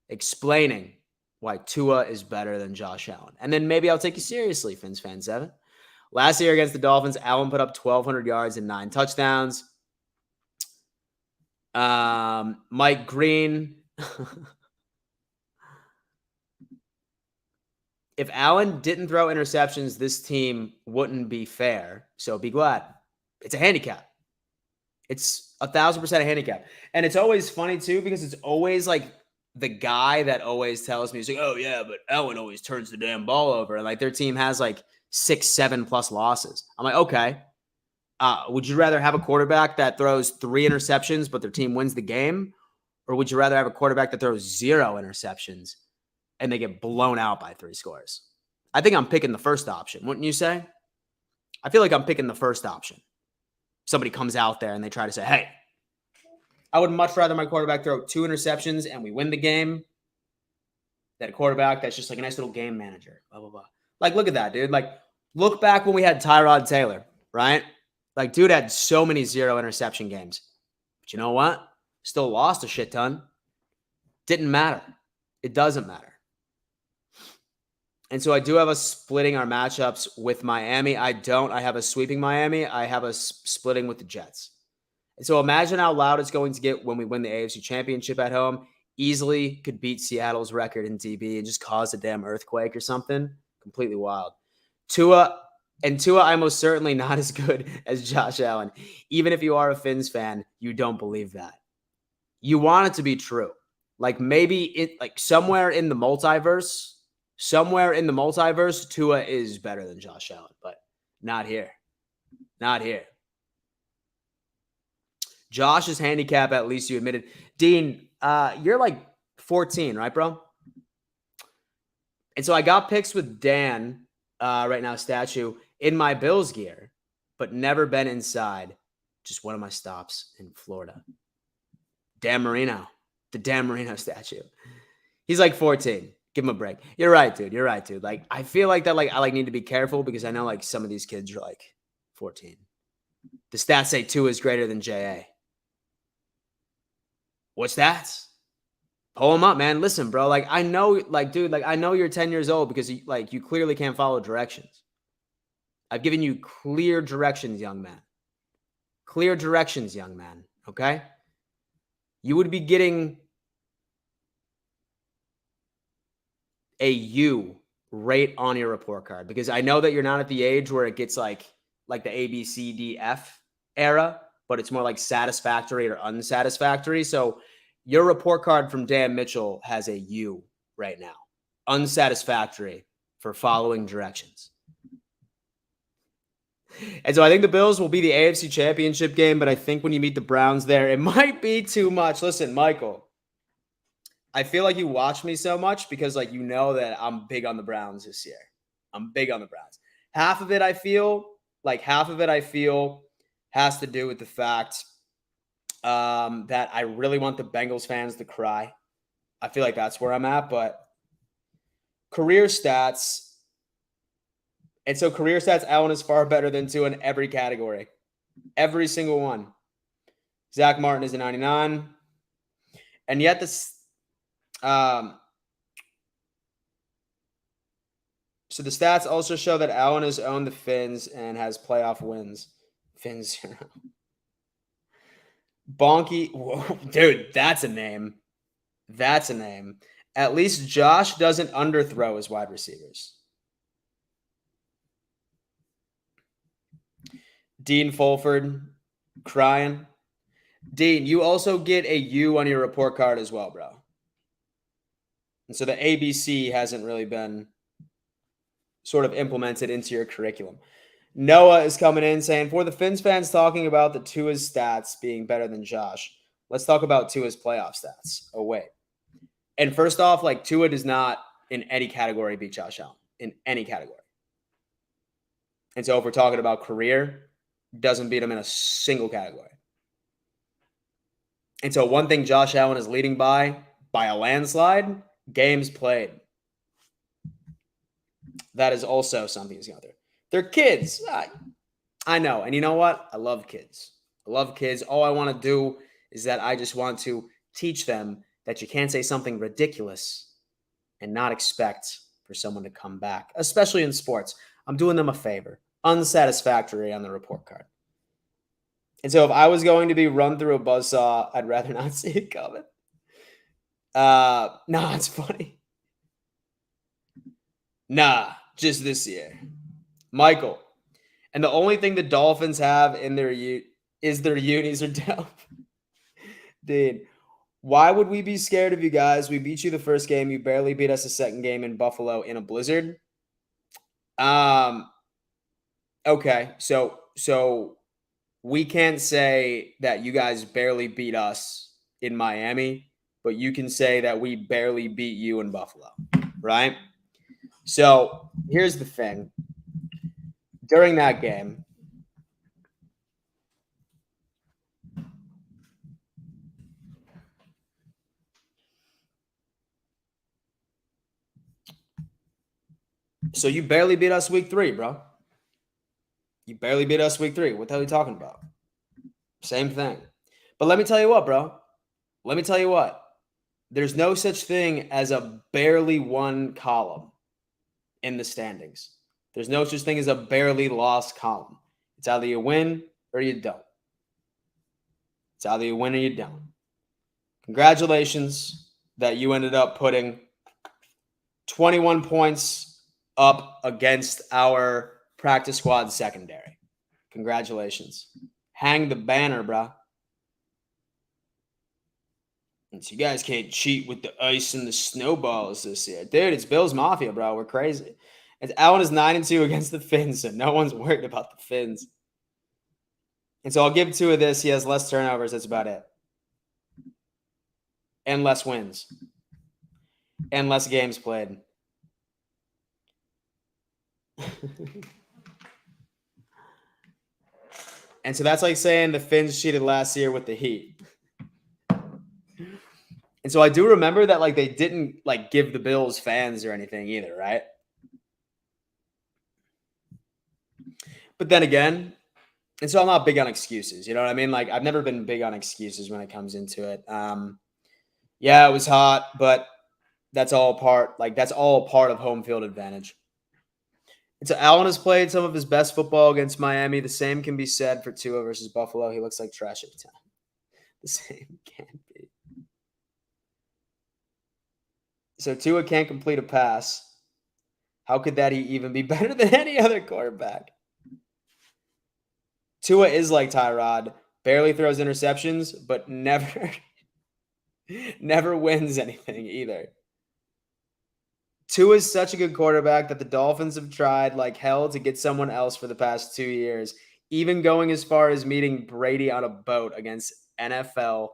explaining why Tua is better than Josh Allen. And then maybe I'll take you seriously, Fins Fan 7. Last year against the Dolphins, Allen put up 1,200 yards and 9 touchdowns. Mike Green. If Allen didn't throw interceptions, this team wouldn't be fair. So be glad. It's a handicap. It's 1,000% a handicap. And it's always funny, too, because it's always the guy that always tells me, he's like, oh, yeah, but Allen always turns the damn ball over. And their team has 6, 7+ losses. I'm like, okay. Would you rather have a quarterback that throws 3 interceptions, but their team wins the game? Or would you rather have a quarterback that throws 0 interceptions and they get blown out by 3 scores? I think I'm picking the first option, wouldn't you say? I feel like I'm picking the first option. Somebody comes out there and they try to say, hey, I would much rather my quarterback throw 2 interceptions and we win the game than a quarterback that's just like a nice little game manager, blah, blah, blah. Like, look at that, dude. Like, look back when we had Tyrod Taylor, right? Like, dude had so many 0 interception games. But you know what? Still lost a shit ton. Didn't matter. It doesn't matter. And so I do have us splitting our matchups with Miami. I don't. I have us sweeping Miami. I have us splitting with the Jets. And so imagine how loud it's going to get when we win the AFC Championship at home. Easily could beat Seattle's record in DB and just cause a damn earthquake or something. Completely wild. Tua, I'm most certainly not as good as Josh Allen. Even if you are a Fins fan, you don't believe that. You want it to be true. Like maybe somewhere in the multiverse, Tua is better than Josh Allen, but not here. Not here. Josh's handicap, at least you admitted. Dean, you're like 14, right, bro? And so I got picks with Dan right now, statue, in my Bills gear, but never been inside. Just one of my stops in Florida. Dan Marino, the Dan Marino statue. He's like 14. Give him a break. You're right, dude. Like, I feel like that, like, I need to be careful because I know like some of these kids are like 14. The stats say 2 is greater than JA. What's that? Pull him up, man. Listen, bro. Like, I know, like, dude, like, I know you're 10 years old because you clearly can't follow directions. I've given you clear directions, young man. Clear directions, young man. Okay? You would be getting a U rate on your report card because I know that you're not at the age where it gets like the A, B, C, D, F era, but it's more like satisfactory or unsatisfactory. So your report card from Dan Mitchell has a U right now. Unsatisfactory for following directions. And so I think the Bills will be the AFC Championship game, but I think when you meet the Browns there, it might be too much. Listen, Michael, I feel like you watch me so much because like you know that I'm big on the Browns this year. I'm big on the Browns. Half of it I feel has to do with the fact that I really want the Bengals fans to cry. I feel like that's where I'm at, but career stats. And so career stats, Allen is far better than Tua in every category. Every single one. Zach Martin is a 99. And yet this so the stats also show that Allen has owned the Fins and has playoff wins. Fins 0. Bonky. Whoa, dude, that's a name. That's a name. At least Josh doesn't underthrow his wide receivers. Dean Fulford crying. Dean, you also get a U on your report card as well, bro. And so the ABC hasn't really been sort of implemented into your curriculum. Noah is coming in saying, for the Fins fans talking about the Tua's stats being better than Josh, let's talk about Tua's playoff stats. Oh, wait. And first off, like Tua does not in any category beat Josh Allen. In any category. And so if we're talking about career, doesn't beat him in a single category. And so one thing Josh Allen is leading by a landslide, games played. That is also something he's going through. They're kids. I know. And you know what? I love kids. All I want to do is that I just want to teach them that you can't say something ridiculous and not expect for someone to come back, especially in sports. I'm doing them a favor. Unsatisfactory on the report card. And so if I was going to be run through a buzzsaw, I'd rather not see it coming. No, it's funny. Nah, just this year. Michael. And the only thing the Dolphins have in their is their unis are down. Dude, why would we be scared of you guys? We beat you the first game. You barely beat us the second game in Buffalo in a blizzard. Okay, so we can't say that you guys barely beat us in Miami, but you can say that we barely beat you in Buffalo, right? So here's the thing. During that game, so you barely beat us week 3, bro. You barely beat us week 3. What the hell are you talking about? Same thing. But let me tell you what, bro. Let me tell you what. There's no such thing as a barely won column in the standings. There's no such thing as a barely lost column. It's either you win or you don't. It's either you win or you don't. Congratulations that you ended up putting 21 points up against our practice squad secondary. Congratulations. Hang the banner, bro. And so you guys can't cheat with the ice and the snowballs this year. Dude, it's Bills Mafia, bro. We're crazy. And Allen is 9-2 against the Finns, so no one's worried about the Finns. And so I'll give 2 of this. He has less turnovers. That's about it. And less wins. And less games played. And so that's like saying the Finns cheated last year with the Heat. And so I do remember that like they didn't like give the Bills fans or anything either, right? But then again, and so I'm not big on excuses. You know what I mean? Like I've never been big on excuses when it comes into it. Yeah, it was hot, but that's all part of home field advantage. And so Allen has played some of his best football against Miami. The same can be said for Tua versus Buffalo. He looks like trash every time. The same can't be. So Tua can't complete a pass. How could that even be better than any other quarterback? Tua is like Tyrod. Barely throws interceptions, but never wins anything either. Tua is such a good quarterback that the Dolphins have tried like hell to get someone else for the past 2 years, even going as far as meeting Brady on a boat against NFL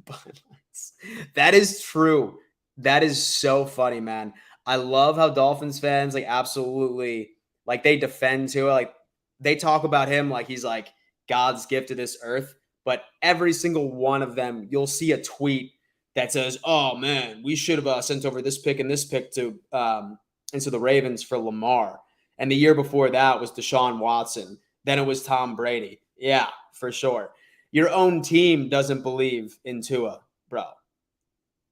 bloodlines. That is true. That is so funny, man. I love how Dolphins fans like absolutely like they defend Tua. Like they talk about him like he's like God's gift to this earth. But every single one of them, you'll see a tweet that says, "Oh man, we should have sent over this pick and this pick to into the Ravens for Lamar." And the year before that was Deshaun Watson. Then it was Tom Brady. Yeah, for sure. Your own team doesn't believe in Tua, bro.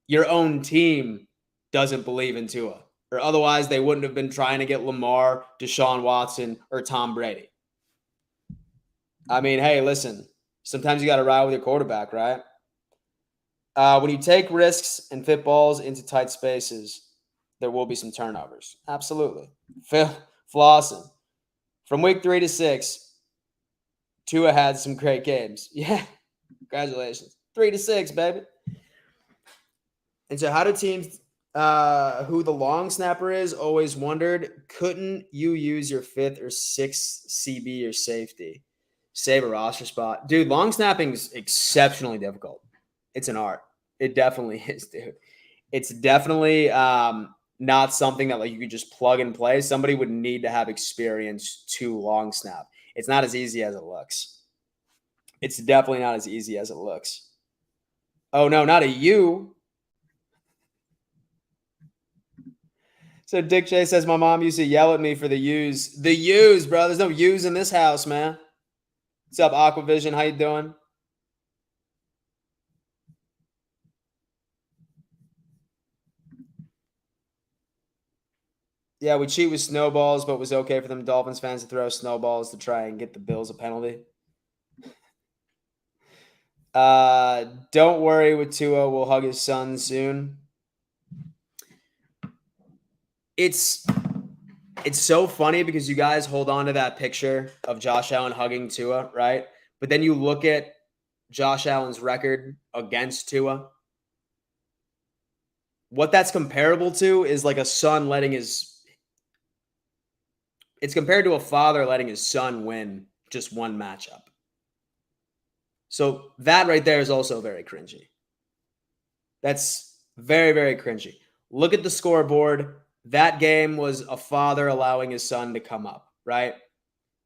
Your own team doesn't believe in Tua, or otherwise they wouldn't have been trying to get Lamar, Deshaun Watson, or Tom Brady. I mean, hey, listen. Sometimes you got to ride with your quarterback, right? When you take risks and fit balls into tight spaces, there will be some turnovers. Absolutely. Phil Flossin. From week 3 to 6, Tua had some great games. Yeah. Congratulations. 3 to 6, baby. And so how do teams who the long snapper is always wondered, couldn't you use your 5th or 6th CB or safety? Save a roster spot. Dude, long snapping is exceptionally difficult. It's an art. It definitely is, dude. It's definitely not something that like you could just plug and play. Somebody would need to have experience to long snap. It's not as easy as it looks. It's definitely not as easy as it looks. Oh no, not a U. So Dick J says my mom used to yell at me for the U's. The U's, bro. There's no U's in this house, man. What's up, Aquavision? How you doing? Yeah, we cheat with snowballs, but it was okay for them Dolphins fans to throw snowballs to try and get the Bills a penalty. Don't worry with Tua. We'll hug his son soon. It's so funny because you guys hold on to that picture of Josh Allen hugging Tua, right? But then you look at Josh Allen's record against Tua. What that's comparable to is like a son letting his – it's compared to a father letting his son win just one matchup. So that right there is also very cringy. That's very, very cringy. Look at the scoreboard. That game was a father allowing his son to come up, right?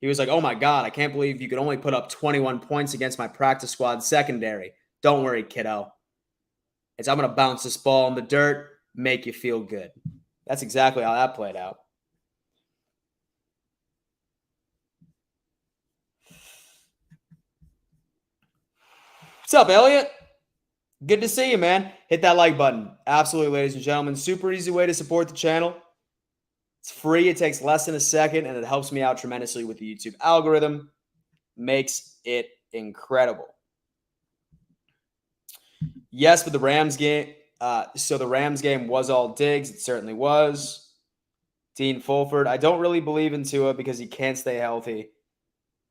He was like, oh my God, I can't believe you could only put up 21 points against my practice squad secondary. Don't worry, kiddo. I'm going to bounce this ball in the dirt, make you feel good. That's exactly how that played out. What's up, Elliot? Good to see you, man. Hit that like button. Absolutely, ladies and gentlemen. Super easy way to support the channel. It's free. It takes less than a second, and it helps me out tremendously with the YouTube algorithm. Makes it incredible. Yes, but the Rams game. So the Rams game was all Diggs. It certainly was. Dean Fulford. I don't really believe in Tua because he can't stay healthy.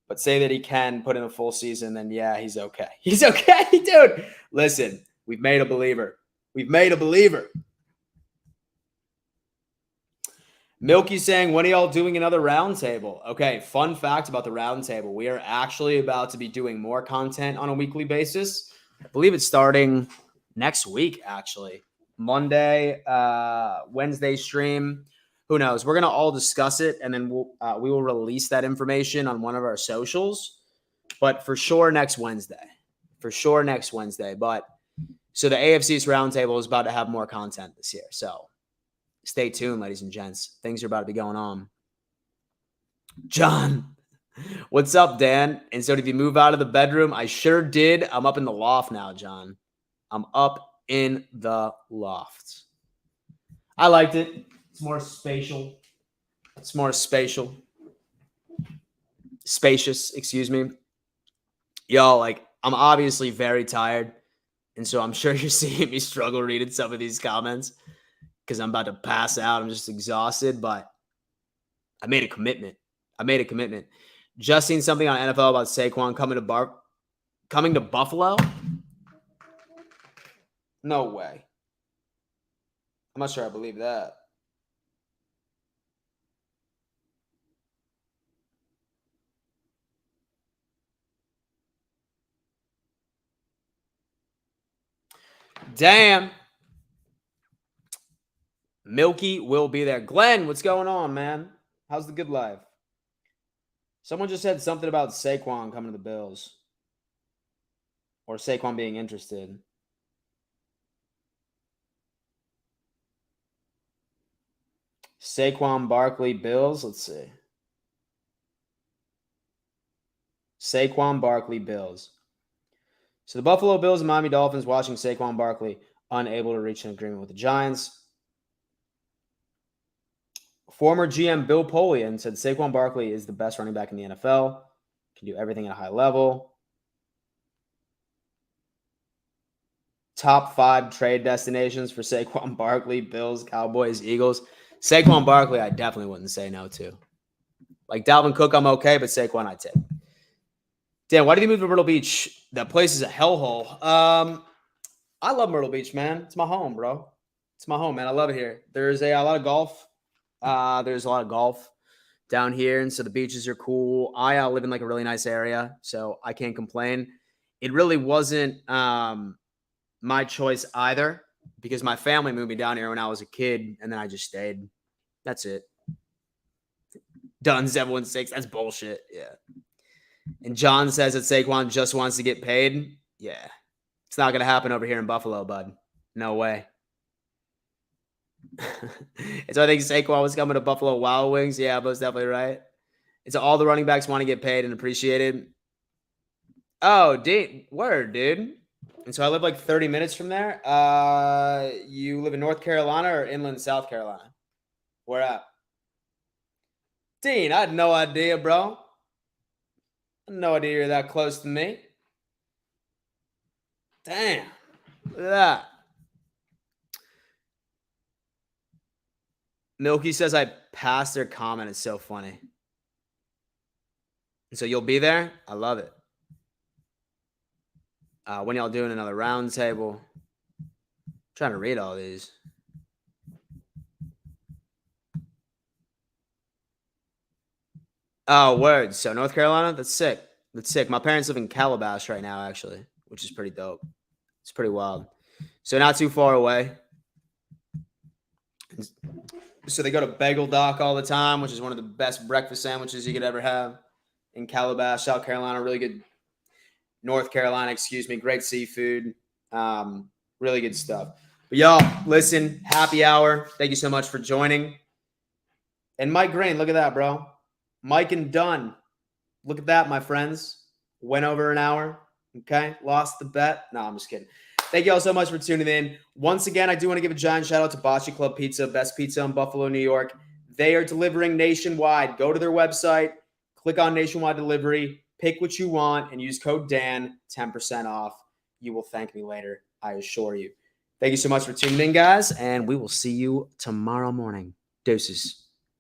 But say that he can put in a full season, then yeah, he's okay. He's okay, dude. Listen, we've made a believer. We've made a believer. Milky saying, when are y'all doing another roundtable? Okay, fun fact about the roundtable. We are actually about to be doing more content on a weekly basis. I believe it's starting next week, actually. Monday, Wednesday stream. Who knows? We're going to all discuss it, and then we will release that information on one of our socials. But for sure next Wednesday. But so the AFC's roundtable is about to have more content this year. So stay tuned, ladies and gents. Things are about to be going on. John, what's up, Dan? And so did you move out of the bedroom? I sure did. I'm up in the loft now, John. I'm up in the loft. I liked it. It's more spatial. Spacious, excuse me. Yo, like, I'm obviously very tired. And so I'm sure you're seeing me struggle reading some of these comments because I'm about to pass out. I'm just exhausted, but I made a commitment. Just seen something on NFL about Saquon coming to Buffalo. No way. I'm not sure I believe that. Damn. Milky will be there. Glenn, what's going on, man? How's the good life? Someone just said something about Saquon coming to the Bills. Or Saquon being interested. Saquon Barkley Bills. Let's see. Saquon Barkley Bills. So the Buffalo Bills and Miami Dolphins watching Saquon Barkley unable to reach an agreement with the Giants. Former GM Bill Polian said Saquon Barkley is the best running back in the NFL. Can do everything at a high level. Top 5 trade destinations for Saquon Barkley: Bills, Cowboys, Eagles. Saquon Barkley, I definitely wouldn't say no to. Like Dalvin Cook, I'm okay, but Saquon, I'd take. Dan, why did you move to Myrtle Beach? That place is a hellhole. I love Myrtle Beach, man. It's my home, bro. It's my home, man. I love it here. There's a lot of golf. There's a lot of golf down here, and so the beaches are cool. I live in like a really nice area, so I can't complain. It really wasn't my choice either because my family moved me down here when I was a kid, and then I just stayed. That's it. Done 716. That's bullshit. Yeah. And John says that Saquon just wants to get paid. Yeah. It's not going to happen over here in Buffalo, bud. No way. So I think Saquon was coming to Buffalo Wild Wings. Yeah, most definitely right. It's all the running backs want to get paid and appreciated. Oh, word, dude. And so I live like 30 minutes from there. You live in North Carolina or inland South Carolina? Where at? Dean, I had no idea, bro. I had no idea you're that close to me. Damn. Look at that. Milky says I passed their comment. It's so funny. And so you'll be there? I love it. When y'all doing another round table? I'm trying to read all these. Oh, word. So North Carolina? That's sick. That's sick. My parents live in Calabash right now, actually, which is pretty dope. It's pretty wild. So not too far away. So they go to Bagel Dock all the time, which is one of the best breakfast sandwiches you could ever have in Calabash, South Carolina. Really good. North Carolina, excuse me. Great seafood. Really good stuff. But y'all, listen, happy hour. Thank you so much for joining. And Mike Grain, look at that, bro. Mike and Dunn. Look at that, my friends. Went over an hour. Okay. Lost the bet. No, I'm just kidding. Thank you all so much for tuning in. Once again, I do want to give a giant shout out to Bocce Club Pizza, best pizza in Buffalo, New York. They are delivering nationwide. Go to their website, click on nationwide delivery, pick what you want, and use code Dan, 10% off. You will thank me later, I assure you. Thank you so much for tuning in, guys, and we will see you tomorrow morning. Deuces.